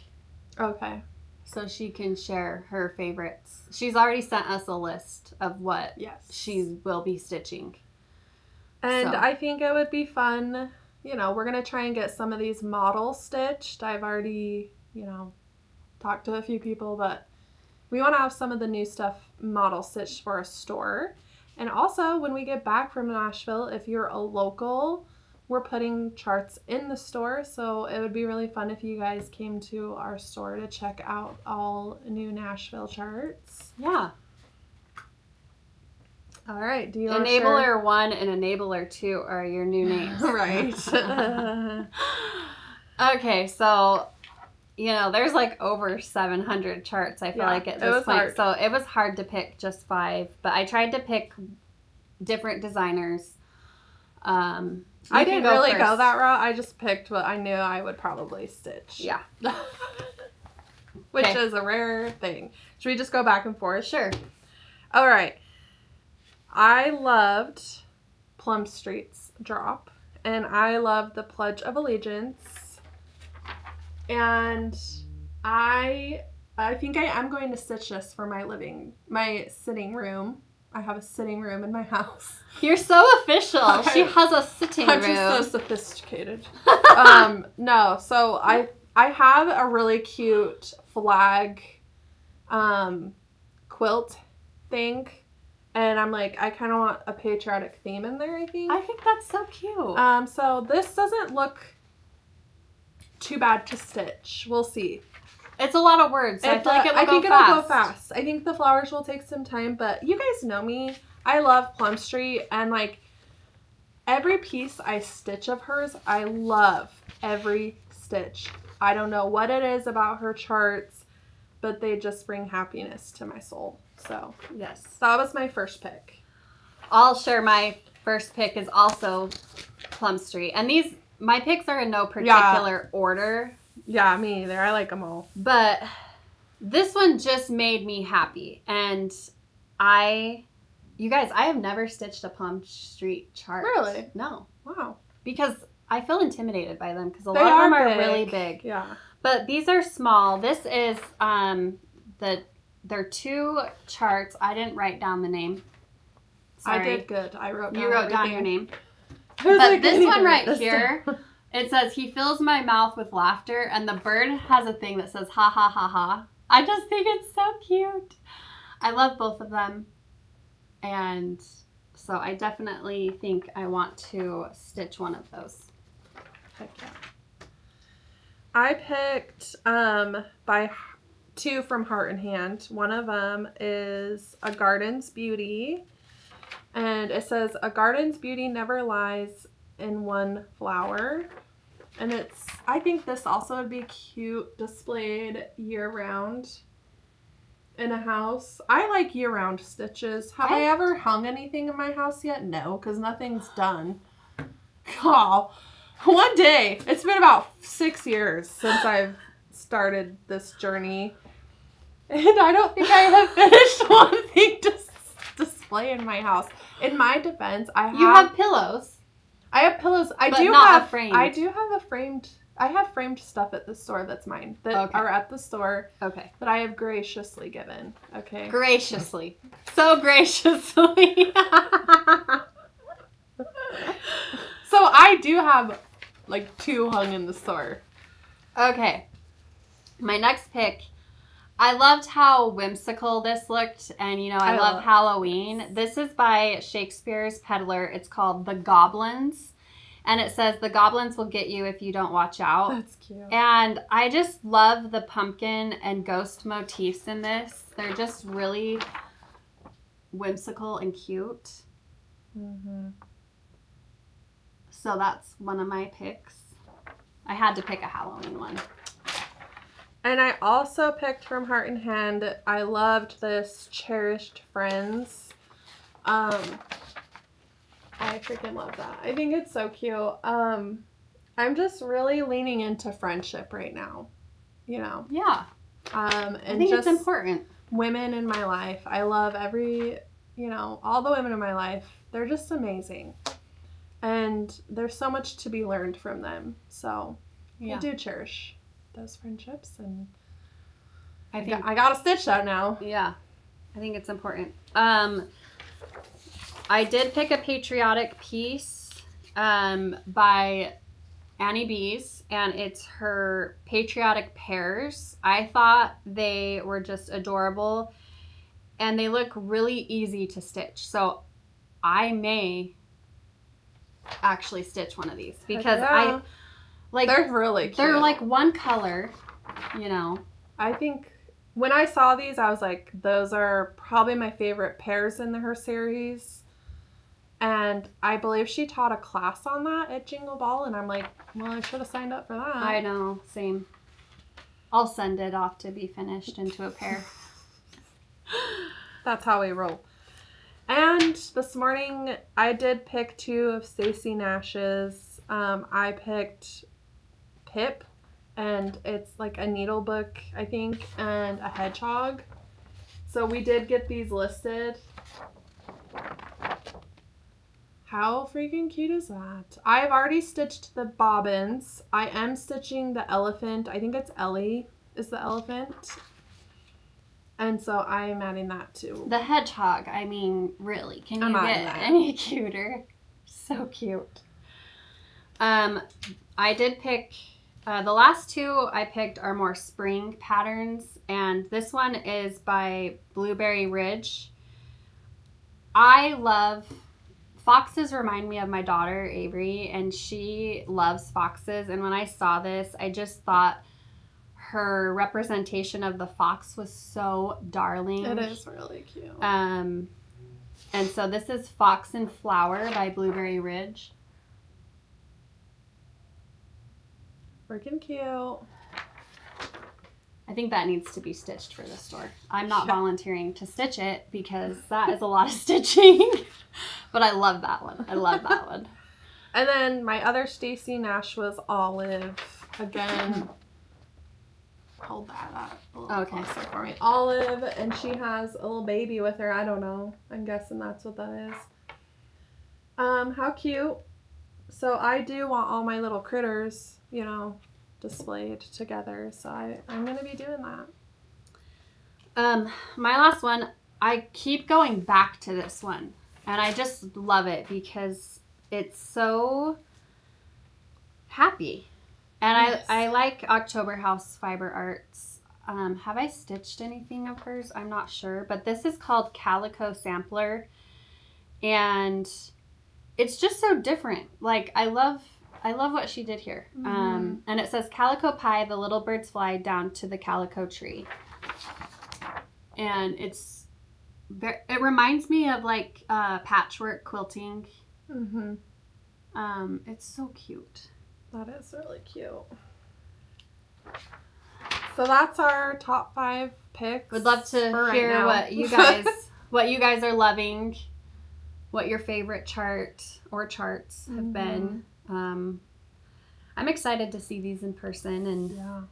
Okay. So she can share her favorites. She's already sent us a list of what she will be stitching. And So. I think it would be fun. You know, we're going to try and get some of these models stitched. I've already, talked to a few people, but we want to have some of the new stuff model stitched for a store. And also, when we get back from Nashville, if you're a local, we're putting charts in the store. So it would be really fun if you guys came to our store to check out all new Nashville charts. Yeah. All right. Do you want to Enabler 1 and Enabler 2 are your new names. Right. Okay, so, there's like over 700 charts, I feel like, at this point. Hard. So it was hard to pick just 5, but I tried to pick different designers. I didn't really go that route. I just picked what I knew I would probably stitch. Yeah. Which is a rare thing. Should we just go back and forth? Sure. All right. I loved Plum Street's drop, and I loved the Pledge of Allegiance, and I think I am going to stitch this for my sitting room. I have a sitting room in my house. You're so official. She has a sitting room. I'm just so sophisticated. No, so I have a really cute flag quilt thing. And I'm like, I kind of want a patriotic theme in there, I think. I think that's so cute. So this doesn't look too bad to stitch. We'll see. It's a lot of words, so I feel like it'll go fast. I think the flowers will take some time, but you guys know me. I love Plum Street, and like every piece I stitch of hers, I love every stitch. I don't know what it is about her charts, but they just bring happiness to my soul. So, yes. That was my first pick. I'll share my first pick is also Plum Street. And my picks are in no particular order. Yeah, me either. I like them all. But this one just made me happy. And you guys, I have never stitched a Plum Street chart. Really? No. Wow. Because I feel intimidated by them because a lot of them are really big. Yeah. But these are small. This is they're 2 charts. I didn't write down the name. Sorry. I did good. I wrote down You wrote everything. down your name. But But this one right here, it says, he fills my mouth with laughter, and the bird has a thing that says, ha, ha, ha, ha. I just think it's so cute. I love both of them. And so I definitely think I want to stitch one of those. Heck yeah. I picked by 2 from Heart and Hand. One of them is A Garden's Beauty. And it says, a garden's beauty never lies in one flower. And I think this also would be cute displayed year-round in a house. I like year-round stitches. Have I ever hung anything in my house yet? No, because nothing's done. Oh, one day. It's been about 6 years since I've started this journey. And I don't think I have finished one thing to display in my house. In my defense, You have pillows. I have pillows. I have framed stuff at the store that's mine. That are at the store. Okay. That I have graciously given. Okay. Graciously. So graciously. So I do have like 2 hung in the store. Okay. My next pick, I loved how whimsical this looked, and I love Halloween. This is by Shakespeare's Peddler. It's called The Goblins, and it says, the goblins will get you if you don't watch out. That's cute. And I just love the pumpkin and ghost motifs in this. They're just really whimsical and cute. Mm-hmm. So that's one of my picks. I had to pick a Halloween one. And I also picked from Heart and Hand. I loved this Cherished Friends. I freaking love that. I think it's so cute. I'm just really leaning into friendship right now, you know. Yeah. And I think just it's important. women in my life. I love all the women in my life. They're just amazing. And there's so much to be learned from them. So I do cherish those friendships, and I got a stitch that now. Yeah. I think it's important. I did pick a patriotic piece by Annie B's, and it's her patriotic pears. I thought they were just adorable, and they look really easy to stitch. So I may actually stitch one of these because they're really cute. They're like one color, you know. I think when I saw these, I was like, those are probably my favorite pairs in her series. And I believe she taught a class on that at Jingle Ball, and I'm like, well, I should have signed up for that. I know, same. I'll send it off to be finished into a pair. That's how we roll. And this morning, I did pick 2 of Stacey Nash's. I picked Pip, and it's like a needle book, I think, and a hedgehog. So we did get these listed. How freaking cute is that? I've already stitched the bobbins. I am stitching the elephant. I think it's Ellie is the elephant. And so I'm adding that too. The hedgehog, I mean, really, can you get any cuter? So cute. I did pick, the last 2 I picked are more spring patterns, and this one is by Blueberry Ridge. I love foxes. Remind me of my daughter Avery, and she loves foxes, and when I saw this, I just thought her representation of the fox was so darling. It is really cute. And so this is Fox and Flower by Blueberry Ridge. Freaking cute. I think that needs to be stitched for the store. I'm not volunteering to stitch it because that is a lot of stitching. But I love that one. I love that one. And then my other Stacey Nash was Olive. Again, hold that up a little closer for me. Olive, and she has a little baby with her. I don't know. I'm guessing that's what that is. How cute. So I do want all my little critters, displayed together. So I'm going to be doing that. My last one, I keep going back to this one. And I just love it because it's so happy. And yes. I like October House Fiber Arts. Have I stitched anything of hers? I'm not sure. But this is called Calico Sampler. And it's just so different. Like, I love what she did here. Mm-hmm. And it says, Calico Pie, the little birds fly down to the calico tree. And it reminds me of like patchwork quilting. Mm-hmm. It's so cute. That is really cute. So that's our top 5 picks. Would love to hear what you guys are loving, what your favorite chart or charts have been. I'm excited to see these in person, and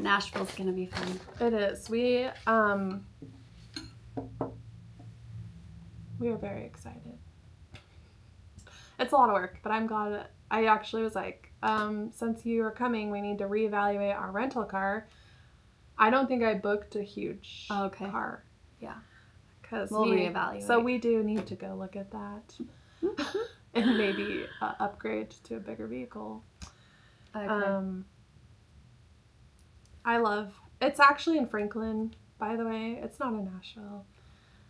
Nashville's gonna be fun. It is. We are very excited. It's a lot of work, but I'm glad. I actually was like, since you are coming, we need to reevaluate our rental car. I don't think I booked a huge car. Yeah. Because we'll reevaluate. So we do need to go look at that. And maybe upgrade to a bigger vehicle. Okay. It's actually in Franklin, by the way. It's not in Nashville.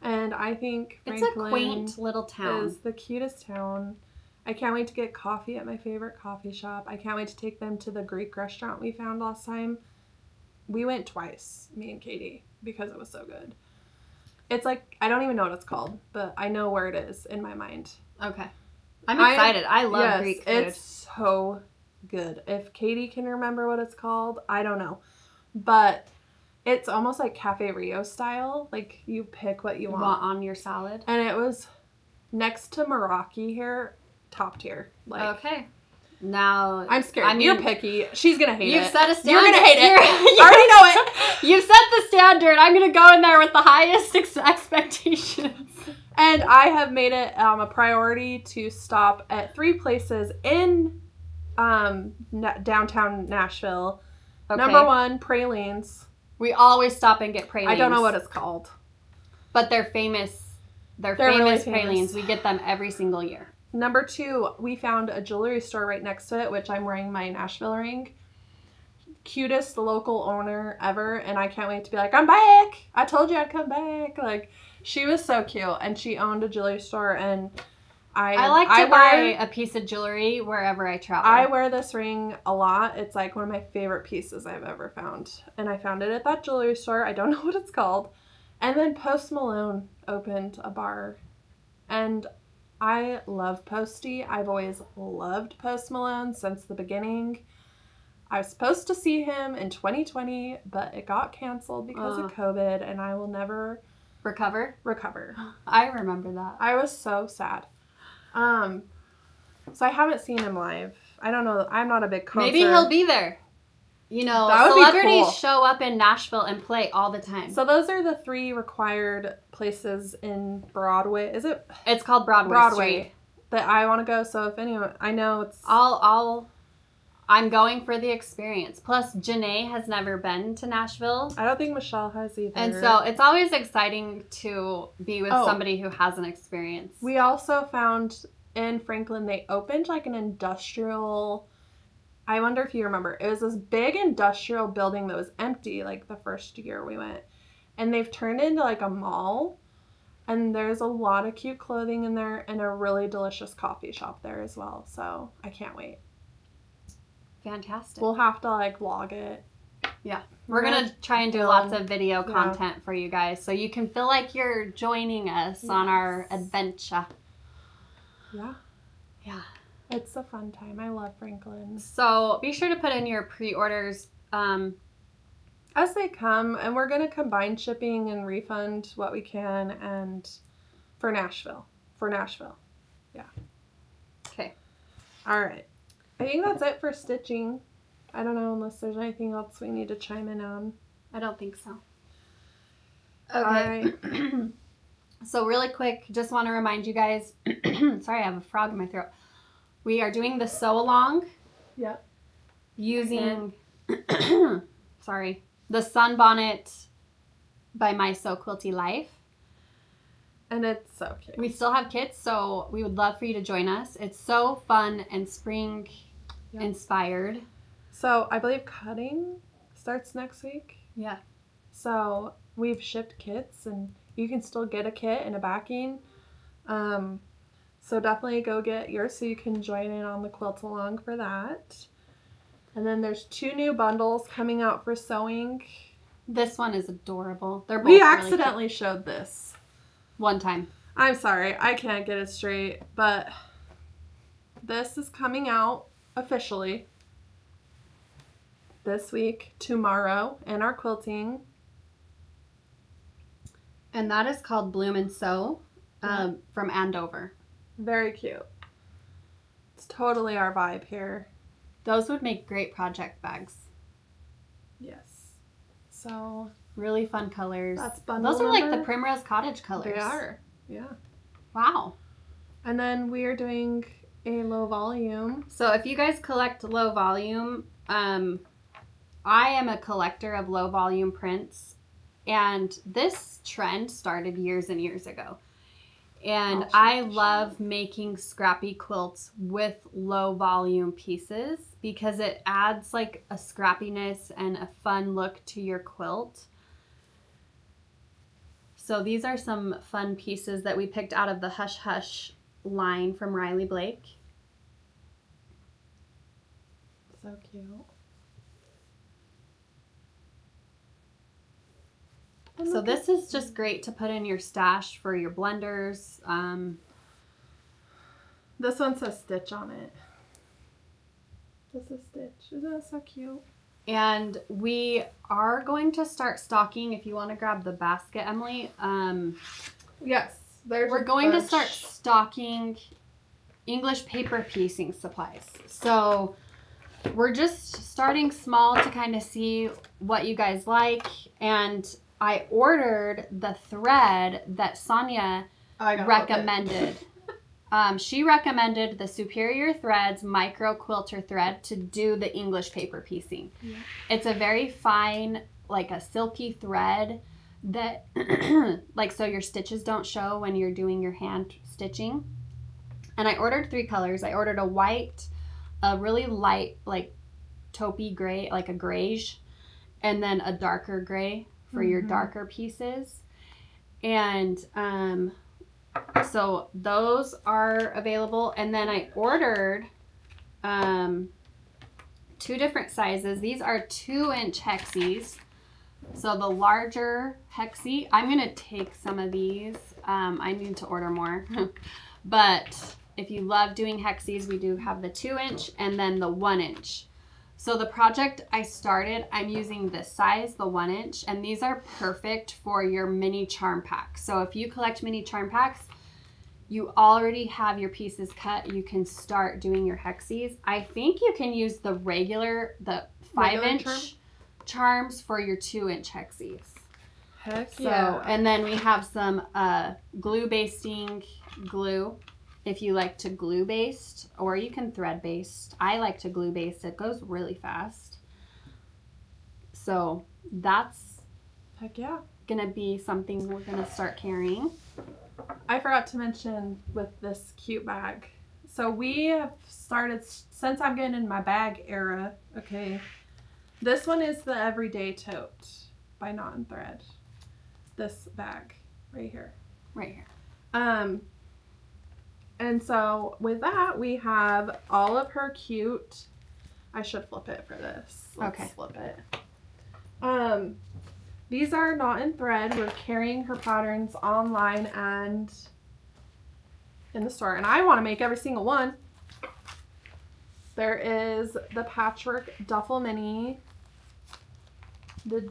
And I think Franklin it's a quaint little town. Is the cutest town. I can't wait to get coffee at my favorite coffee shop. I can't wait to take them to the Greek restaurant we found last time. We went twice, me and Katie, because it was so good. It's like, I don't even know what it's called, but I know where it is in my mind. Okay. I'm excited. I love Greek food. It's so good. If Katie can remember what it's called, I don't know. But it's almost like Cafe Rio style. Like, you pick what you want on your salad. And it was next to Meraki here, top tier. Like, okay. Now I'm scared. You're picky. She's gonna hate it. You've set a standard. You're gonna hate it. I already know it. You've set the standard. I'm gonna go in there with the highest expectations. And I have made it a priority to stop at 3 places in downtown Nashville. Okay. Number 1, Pralines. We always stop and get pralines. I don't know what it's called, but they're famous. They're really famous famous. pralines. We get them every single year. Number 2, we found a jewelry store right next to it, which I'm wearing my Nashville ring. Cutest local owner ever, and I can't wait to be like, I'm back. I told you I'd come back. Like, she was so cute, and she owned a jewelry store, and I like to buy a piece of jewelry wherever I travel. I wear this ring a lot. It's like one of my favorite pieces I've ever found, and I found it at that jewelry store. I don't know what it's called. And then Post Malone opened a bar, and I love Posty. I've always loved Post Malone since the beginning. I was supposed to see him in 2020, but it got canceled because of COVID, and I will never recover. I remember that. I was so sad. So I haven't seen him live. I don't know. I'm not a big concert. Maybe he'll be there. You know, That would be celebrities cool. show up in Nashville and play all the time. So those are the 3 required places in Broadway. Is it? It's called Broadway Street. That I want to go. So if anyone, I know it's. I'm going for the experience. Plus, Janae has never been to Nashville. I don't think Michelle has either. And so it's always exciting to be with somebody who has an experience. We also found in Franklin, they opened like an industrial, I wonder if you remember, it was this big industrial building that was empty like the first year we went. And they've turned it into like a mall. And there's a lot of cute clothing in there and a really delicious coffee shop there as well. So I can't wait. Fantastic. We'll have to like vlog it. Yeah. We're going to try and do lots of video content for you guys so you can feel like you're joining us on our adventure. Yeah. Yeah. It's a fun time. I love Franklin. So be sure to put in your pre-orders as they come, and we're going to combine shipping and refund what we can and for Nashville. Yeah. Okay. All right. I think that's it for stitching. I don't know unless there's anything else we need to chime in on. I don't think so. Okay. So really quick, just want to remind you guys, sorry, I have a frog in my throat. We are doing the sew along. Yep. Using, sorry, the Sunbonnet by My So Quilty Life. And it's so cute. We still have kits, so we would love for you to join us. It's so fun and spring inspired. So I believe cutting starts next week. Yeah. So we've shipped kits, and you can still get a kit and a backing. So definitely go get yours so you can join in on the quilt along for that. And then there's 2 new bundles coming out for sewing. This one is adorable. They're both We really accidentally showed this. one time. I'm sorry, I can't get it straight, but this is coming out officially this week, tomorrow, in our quilting. And that is called Bloom and Sew from Andover. Very cute. It's totally our vibe here. Those would make great project bags. Yes. So really fun colors. That's bundle Those are like the number. Primrose Cottage colors. They are. Yeah. Wow. And then we are doing a low volume. So if you guys collect low volume, I am a collector of low volume prints, and this trend started years and years ago. And I love making scrappy quilts with low volume pieces because it adds like a scrappiness and a fun look to your quilt. So these are some fun pieces that we picked out of the Hush Hush line from Riley Blake. So cute. So this is just great to put in your stash for your blenders. This one says Stitch on it. This is stitch. Isn't that so cute? And we are going to start stocking. If you want to grab the basket, Emily. Yes. We're going to start stocking English paper piecing supplies. So we're just starting small to kind of see what you guys like. And I ordered the thread that Sonia recommended. She recommended the Superior Threads Micro Quilter Thread to do the English paper piecing. Yeah. It's a very fine, like a silky thread that, like, so your stitches don't show when you're doing your hand stitching. And I ordered 3 colors. I ordered a white, a really light, like taupey gray, like a grayish, and then a darker gray for your darker pieces. And so those are available. And then I ordered 2 different sizes. These are 2-inch hexies. So the larger hexie, I'm going to take some of these. I need to order more. But if you love doing hexies, we do have the 2-inch and then the 1-inch. So the project I started, I'm using this size, the 1-inch, and these are perfect for your mini charm pack. So if you collect mini charm packs, you already have your pieces cut. You can start doing your hexies. I think you can use the 5-inch charms for your 2-inch hexies. Heck so, yeah. And then we have some glue basting glue. If you like to glue baste, or you can thread baste. I like to glue baste. It goes really fast. So that's heck yeah, gonna be something we're gonna start carrying. I forgot to mention with this cute bag. So we have started, since I'm getting in my bag era, okay, this one is the Everyday Tote by Knot and Thread. This bag right here. Right here. And so with that, we have all of her cute, I should flip it for this. Let's flip it. These are Knot and Thread. We're carrying her patterns online and in the store. And I want to make every single one. There is the Patchwork Duffel Mini, the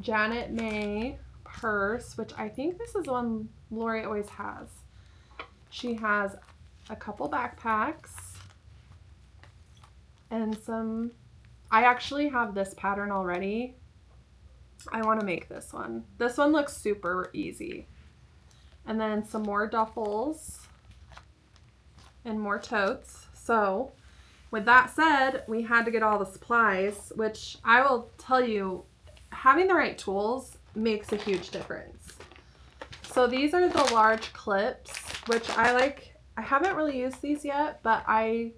Janet May purse, which I think this is one Lori always has. She has a couple backpacks and some, I actually have this pattern already. I want to make this one. This one looks super easy. And then some more duffels and more totes. So with that said, we had to get all the supplies, which I will tell you, having the right tools makes a huge difference. So these are the large clips, which I like. I haven't really used these yet, but I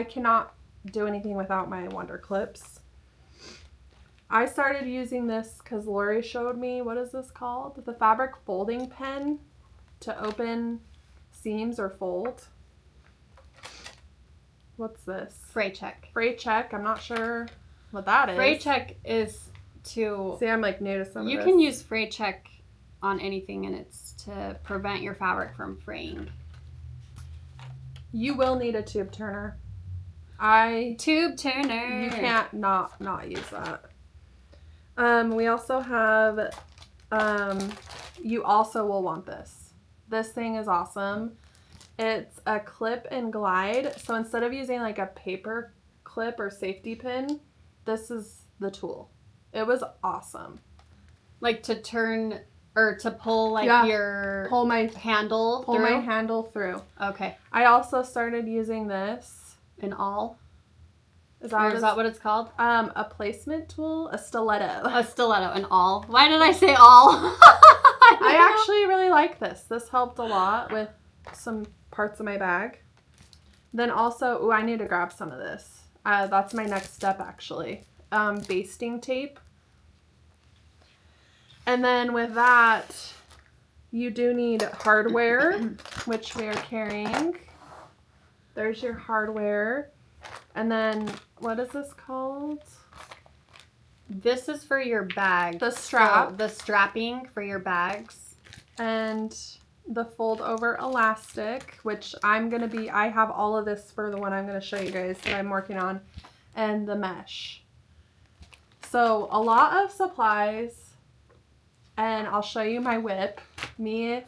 cannot do anything without my Wonder Clips. I started using this because Lori showed me, what is this called? The fabric folding pen to open seams or fold. What's this? Fray check. Fray check. I'm not sure what that is. Fray check is to... See, I'm like new to some of this. You can use fray check on anything, and it's to prevent your fabric from fraying. You will need a tube turner. Tube turner. You can't not use that. We also have, you also will want this. This thing is awesome. It's a clip and glide. So instead of using like a paper clip or safety pin, this is the tool. It was awesome. Like to turn or to pull like pull my handle pull through? my handle through. Okay. I also started using this. An awl? Is that what it's called? A placement tool, a stiletto. A stiletto, an awl. Why did I say awl? I actually really like this. This helped a lot with some parts of my bag. Then also, I need to grab some of this. That's my next step actually. Basting tape. And then with that, you do need hardware, which we are carrying. There's your hardware. And then, what is this called? This is for your bag. The strap. So the strapping for your bags. And the fold over elastic, which I have all of this for the one I'm going to show you guys that I'm working on, and the mesh. So a lot of supplies, and I'll show you my whip. Me,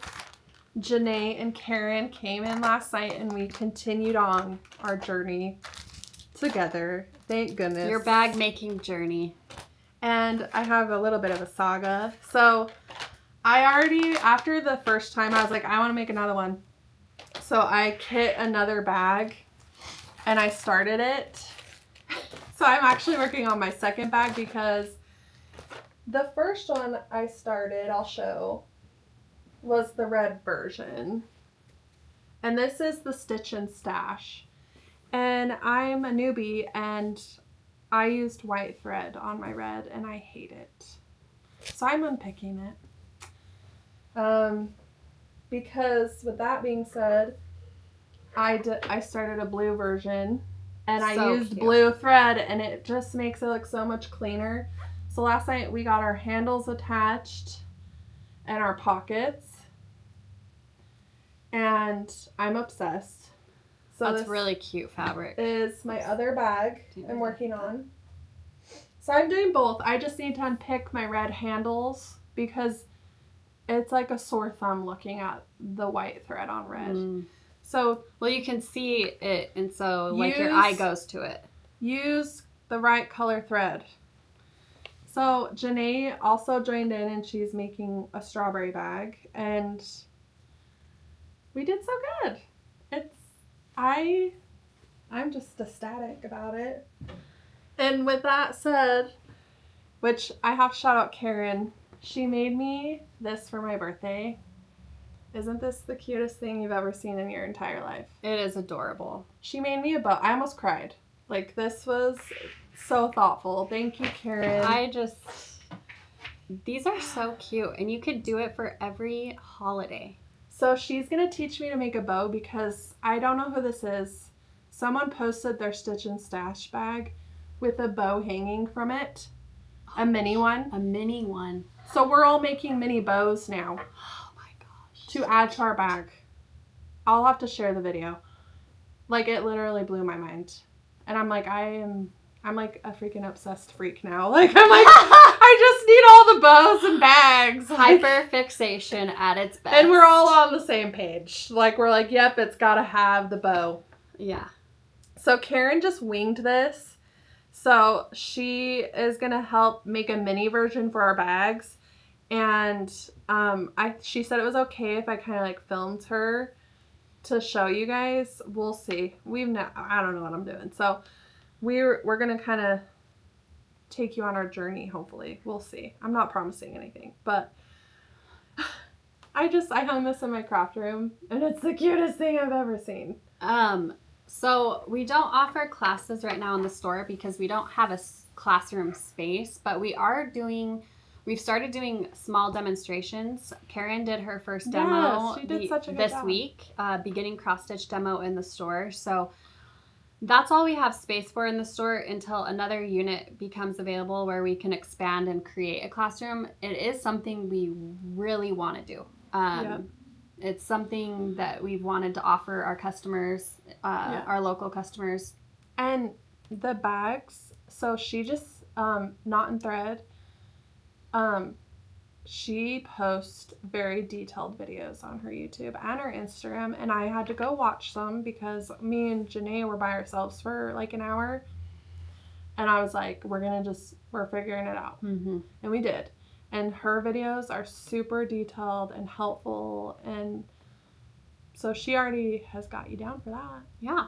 Janae, and Karen came in last night and we continued on our journey together. Thank goodness. Your bag making journey. And I have a little bit of a saga. So after the first time, I was like, I want to make another one. So I kit another bag and I started it. So I'm actually working on my second bag because the first one I started, I'll show, was the red version. And this is the Stitch and Stash. And I'm a newbie and I used white thread on my red and I hate it. So I'm unpicking it. Because with that being said, I started a blue version and I used cute. blue thread and it just makes it look so much cleaner. So last night we got our handles attached and our pockets. And I'm obsessed. So That's really cute fabric. Is my other bag I'm working on. So I'm doing both. I just need to unpick my red handles because it's like a sore thumb looking at the white thread on red. So well, you can see it, and so like your eye goes to it. Use the right color thread. So Janae also joined in and she's making a strawberry bag and we did so good. I'm just ecstatic about it. And with that said, which I have to shout out Karen, she made me this for my birthday. Isn't this the cutest thing you've ever seen in your entire life? It is adorable. She made me a bow. I almost cried. Like, this was so thoughtful. Thank you, Karen. These are so cute, and you could do it for every holiday. So she's going to teach me to make a bow because I don't know who this is. Someone posted their Stitch and Stash bag with a bow hanging from it. A mini one. A mini one. So we're all making mini bows now. Oh my gosh. To add to our bag. I'll have to share the video. Like, it literally blew my mind. And I'm like, I'm like a freaking obsessed freak now. Like, I'm like, I just need all the bows and bags. Hyperfixation at its best. And we're all on the same page. Like, we're like, yep, it's got to have the bow. Yeah. So Karen just winged this. So she is going to help make a mini version for our bags. And she said it was okay if I kind of like filmed her to show you guys. We'll see. I don't know what I'm doing. So we're going to kind of take you on our journey, hopefully. We'll see. I'm not promising anything, but I hung this in my craft room and it's the cutest thing I've ever seen. So we don't offer classes right now in the store because we don't have a classroom space, but we've started doing small demonstrations. Karen did her first demo she did such a good this job. week, beginning cross stitch demo in the store. So that's all we have space for in the store until another unit becomes available where we can expand and create a classroom. It is something we really want to do. It's something that we've wanted to offer our customers, our local customers. And the bags, so she just, Knot and Thread, she posts very detailed videos on her YouTube and her Instagram, and I had to go watch some because me and Janae were by ourselves for like an hour, and I was like, we're figuring it out. Mm-hmm. And we did. And her videos are super detailed and helpful, and so she already has got you down for that. Yeah.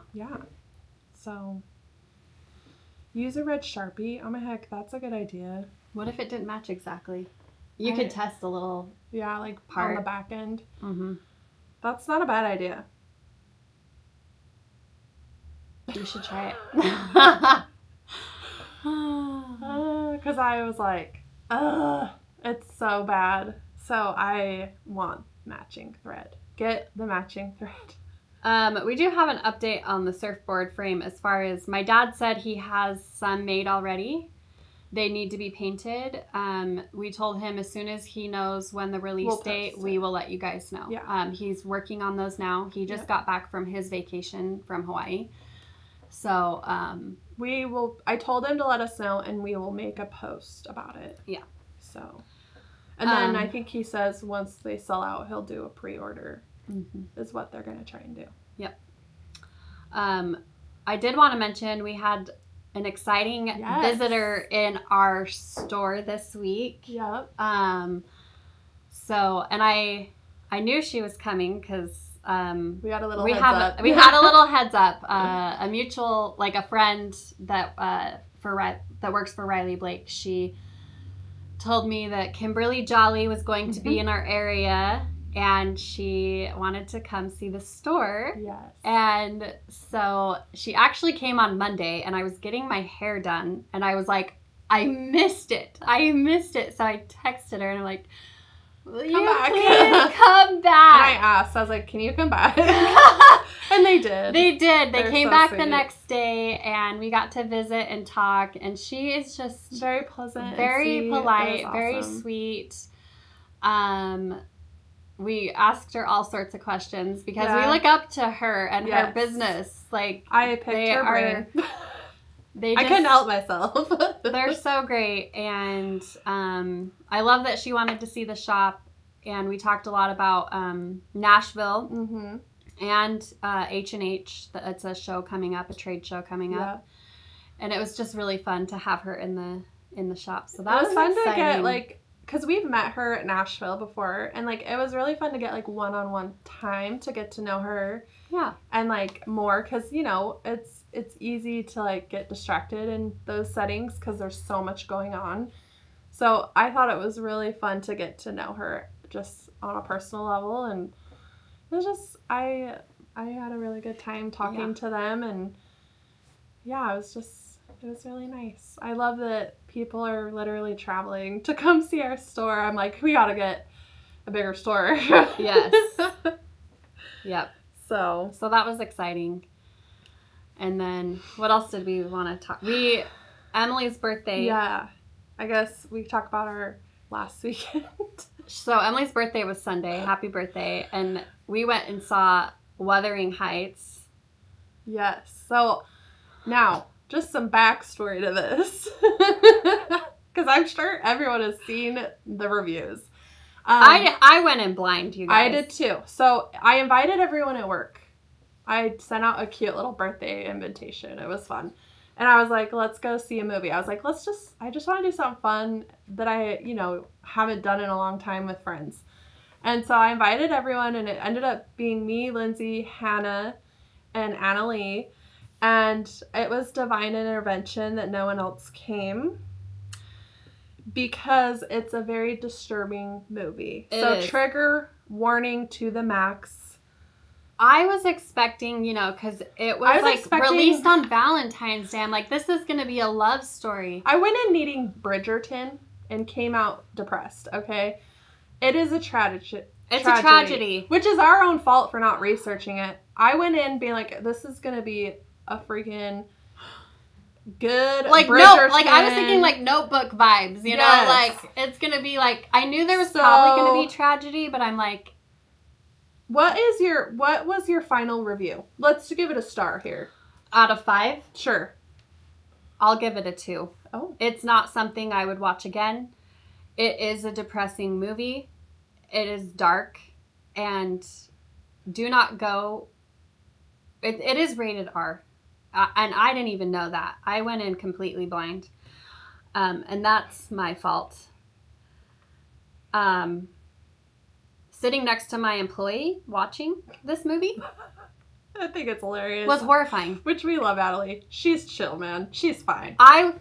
So use a red Sharpie. Oh my heck, that's a good idea. What if it didn't match exactly? You could test a little. Yeah, like part on the back end. Mm-hmm. That's not a bad idea. You should try it. Because I was like, it's so bad. So I want matching thread. Get the matching thread. We do have an update on the surfboard frame as far as my dad said he has some made already. They need to be painted. We told him as soon as he knows when the release date, we will let you guys know. Yeah. He's working on those now. He just got back from his vacation from Hawaii. So, I told him to let us know, and we will make a post about it. Yeah. So, and then I think he says once they sell out, he'll do a pre-order, is what they're going to try and do. Yep. I did want to mention we had an exciting visitor in our store this week. Yep. So, and I knew she was coming because we had a little we had a little heads up. A mutual, like a friend that that works for Riley Blake, she told me that Kimberly Jolly was going to be in our area, and she wanted to come see the store. Yes. And so she actually came on Monday, and I was getting my hair done, and I was like, I missed it. So I texted her, and I'm like, will you please come back? And I asked, I was like, can you come back? And they did. They did. They came back sweet. the next day, and we got to visit and talk, and she is just very pleasant, very polite, awesome. very sweet. We asked her all sorts of questions because we look up to her and her business. Like, I picked her brain. I couldn't help myself. They're so great, and I love that she wanted to see the shop. And we talked a lot about Nashville and H&H. It's a show coming up, a trade show coming up, and it was just really fun to have her in the shop. So that was fun exciting. to get because we've met her at Nashville before, and it was really fun to get one-on-one time to get to know her. Yeah, and more because it's easy to get distracted in those settings because there's so much going on. So I thought it was really fun to get to know her just on a personal level, and it was just I had a really good time talking to them, and it was really nice. I love that people are literally traveling to come see our store. I'm like, we gotta get a bigger store. Yes. Yep. So that was exciting. And then what else did we want to talk? Emily's birthday. Yeah. I guess we talked about our last weekend. So Emily's birthday was Sunday. Happy birthday. And we went and saw Wuthering Heights. Yes. So now, just some backstory to this. Because I'm sure everyone has seen the reviews. I went in blind, you guys. I did too. So I invited everyone at work. I sent out a cute little birthday invitation. It was fun. And I was like, let's go see a movie. I was like, I just want to do something fun that I, haven't done in a long time with friends. And so I invited everyone, and it ended up being me, Lindsay, Hannah, and Annalie. And it was divine intervention that no one else came because it's a very disturbing movie. So trigger warning to the max. I was expecting, because it was released on Valentine's Day. I'm like, this is going to be a love story. I went in needing Bridgerton and came out depressed, okay? It is a tragedy. It's a tragedy. Which is our own fault for not researching it. I went in being like, this is going to be a freaking good Bridgerton. I was thinking Notebook vibes, Yes. It's going to be I knew there was probably going to be tragedy, but I'm like, what was your final review? Let's give it a star here. Out of 5? Sure. I'll give it a 2. Oh. It's not something I would watch again. It is a depressing movie. It is dark, and do not go. It is rated R, and I didn't even know that. I went in completely blind, and that's my fault. Sitting next to my employee watching this movie, I think it's hilarious. was horrifying. Which we love, Adelie. She's chill, man. She's fine. I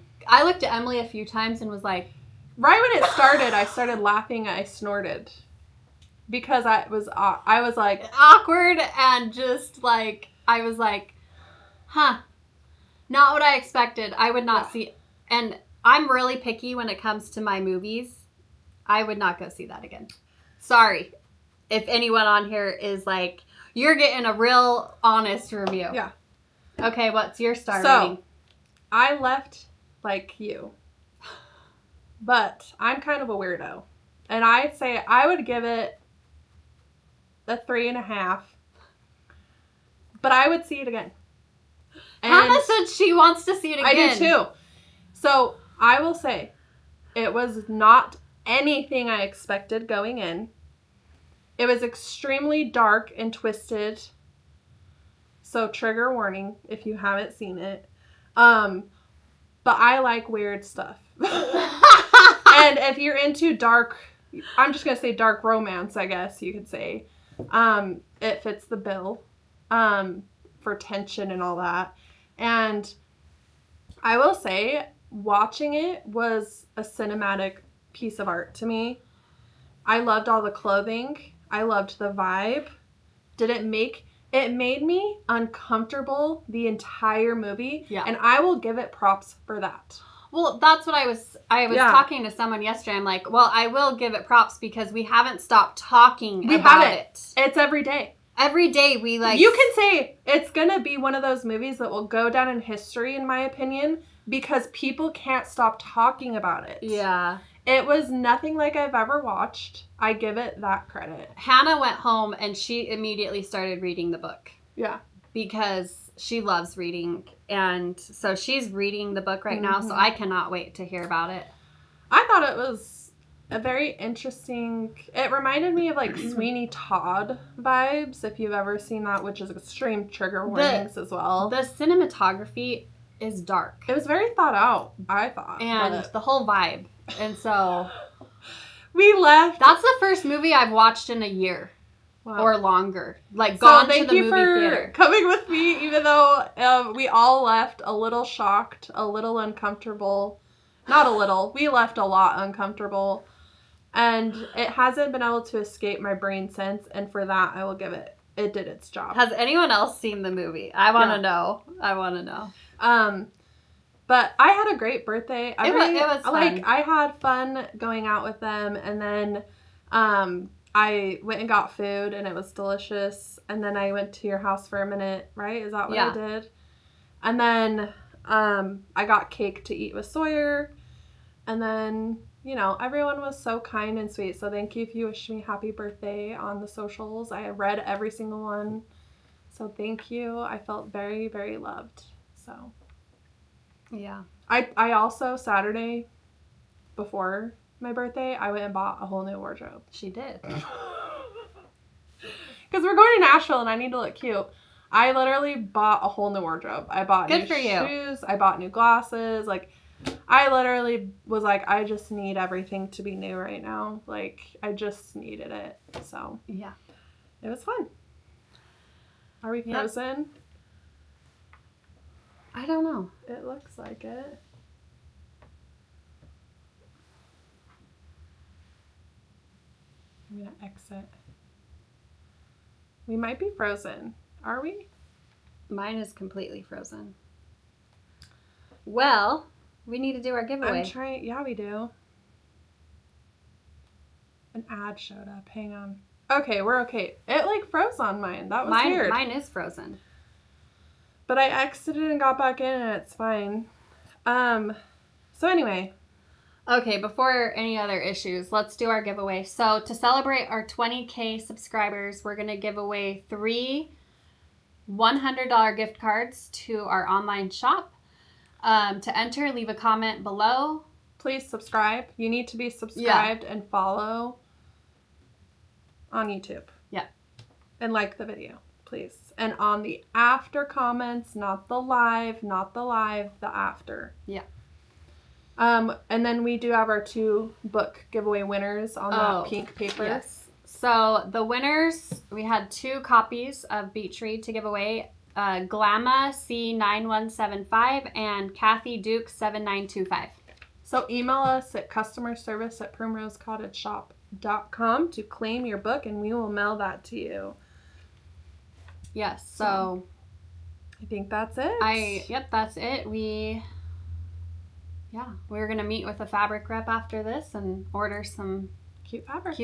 looked at Emily a few times and was like, right when it started, I started laughing. I snorted because I was like awkward, and just I was like, huh, not what I expected. I would not see, and I'm really picky when it comes to my movies. I would not go see that again. Sorry if anyone on here is like, you're getting a real honest review. Yeah. Okay, what's your star rating? I left like you. but I'm kind of a weirdo. And I'd say I would give it a 3.5. But I would see it again. And Hannah said she wants to see it again. I do too. So I will say it was not anything I expected going in. It was extremely dark and twisted. So trigger warning if you haven't seen it. But I like weird stuff. And if you're into dark, I'm just going to say dark romance, I guess you could say. It fits the bill for tension and all that. And I will say, watching it was a cinematic piece of art to me. I loved all the clothing. I loved the vibe. It made me uncomfortable the entire movie. Yeah. And I will give it props for that. Well, that's what I was talking to someone yesterday. I'm like, well, I will give it props because we haven't stopped talking about it. It's every day. Every day we like... You can say it's going to be one of those movies that will go down in history, in my opinion, because people can't stop talking about it. Yeah. It was nothing like I've ever watched. I give it that credit. Hannah went home and she immediately started reading the book. Yeah. Because she loves reading. And so she's reading the book right now, so I cannot wait to hear about it. I thought it was a very interesting... It reminded me of, like, Sweeney Todd vibes, if you've ever seen that, which is extreme trigger warnings as well. The cinematography is dark. It was very thought out, I thought. And the whole vibe. And so... We left... That's the first movie I've watched in a year. Wow. Or longer. Like, gone to the movie theater. Thank you for coming with me, even though we all left a little shocked, a little uncomfortable. Not a little. We left a lot uncomfortable. And it hasn't been able to escape my brain since. And for that, I will give it. It did its job. Has anyone else seen the movie? I want to know. I want to know. But I had a great birthday. It was fun. Like, I had fun going out with them. And then I went and got food, and it was delicious. And then I went to your house for a minute, right? Is that what I did? And then I got cake to eat with Sawyer. And then, you know, everyone was so kind and sweet. So thank you if you wished me happy birthday on the socials. I read every single one. So thank you. I felt very, very loved. So, yeah. I also, Saturday before my birthday, I went and bought a whole new wardrobe. She did. Because we're going to Nashville and I need to look cute. I literally bought a whole new wardrobe. I bought new shoes. I bought new glasses. Like, I literally was like, I just need everything to be new right now. Like, I just needed it. So, yeah. It was fun. Are we frozen? I don't know. It looks like it. I'm going to exit. We might be frozen. Are we? Mine is completely frozen. Well, we need to do our giveaway. I'm trying. Yeah, we do. An ad showed up. Hang on. Okay, we're okay. It like froze on mine. That was weird. Mine is frozen. But I exited and got back in and it's fine. So anyway. Okay, before any other issues, let's do our giveaway. So to celebrate our 20K subscribers, we're going to give away 3 $100 gift cards to our online shop. To enter, leave a comment below. Please subscribe. You need to be subscribed and follow on YouTube. Yeah. And like the video, please. And on the after comments, not the live, the after. Yeah. And then we do have our 2 book giveaway winners on that pink paper. Yes. So the winners, we had 2 copies of Beach Read to give away. Glamma C9175 and Kathy Duke 7925. So email us at customerservice@primrosecottageshop.com to claim your book and we will mail that to you. Yes, so I think that's it. Yep, that's it. We're going to meet with a fabric rep after this and order some cute fabric.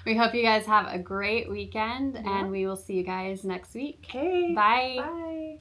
We hope you guys have a great weekend and we will see you guys next week. Okay. Bye. Bye.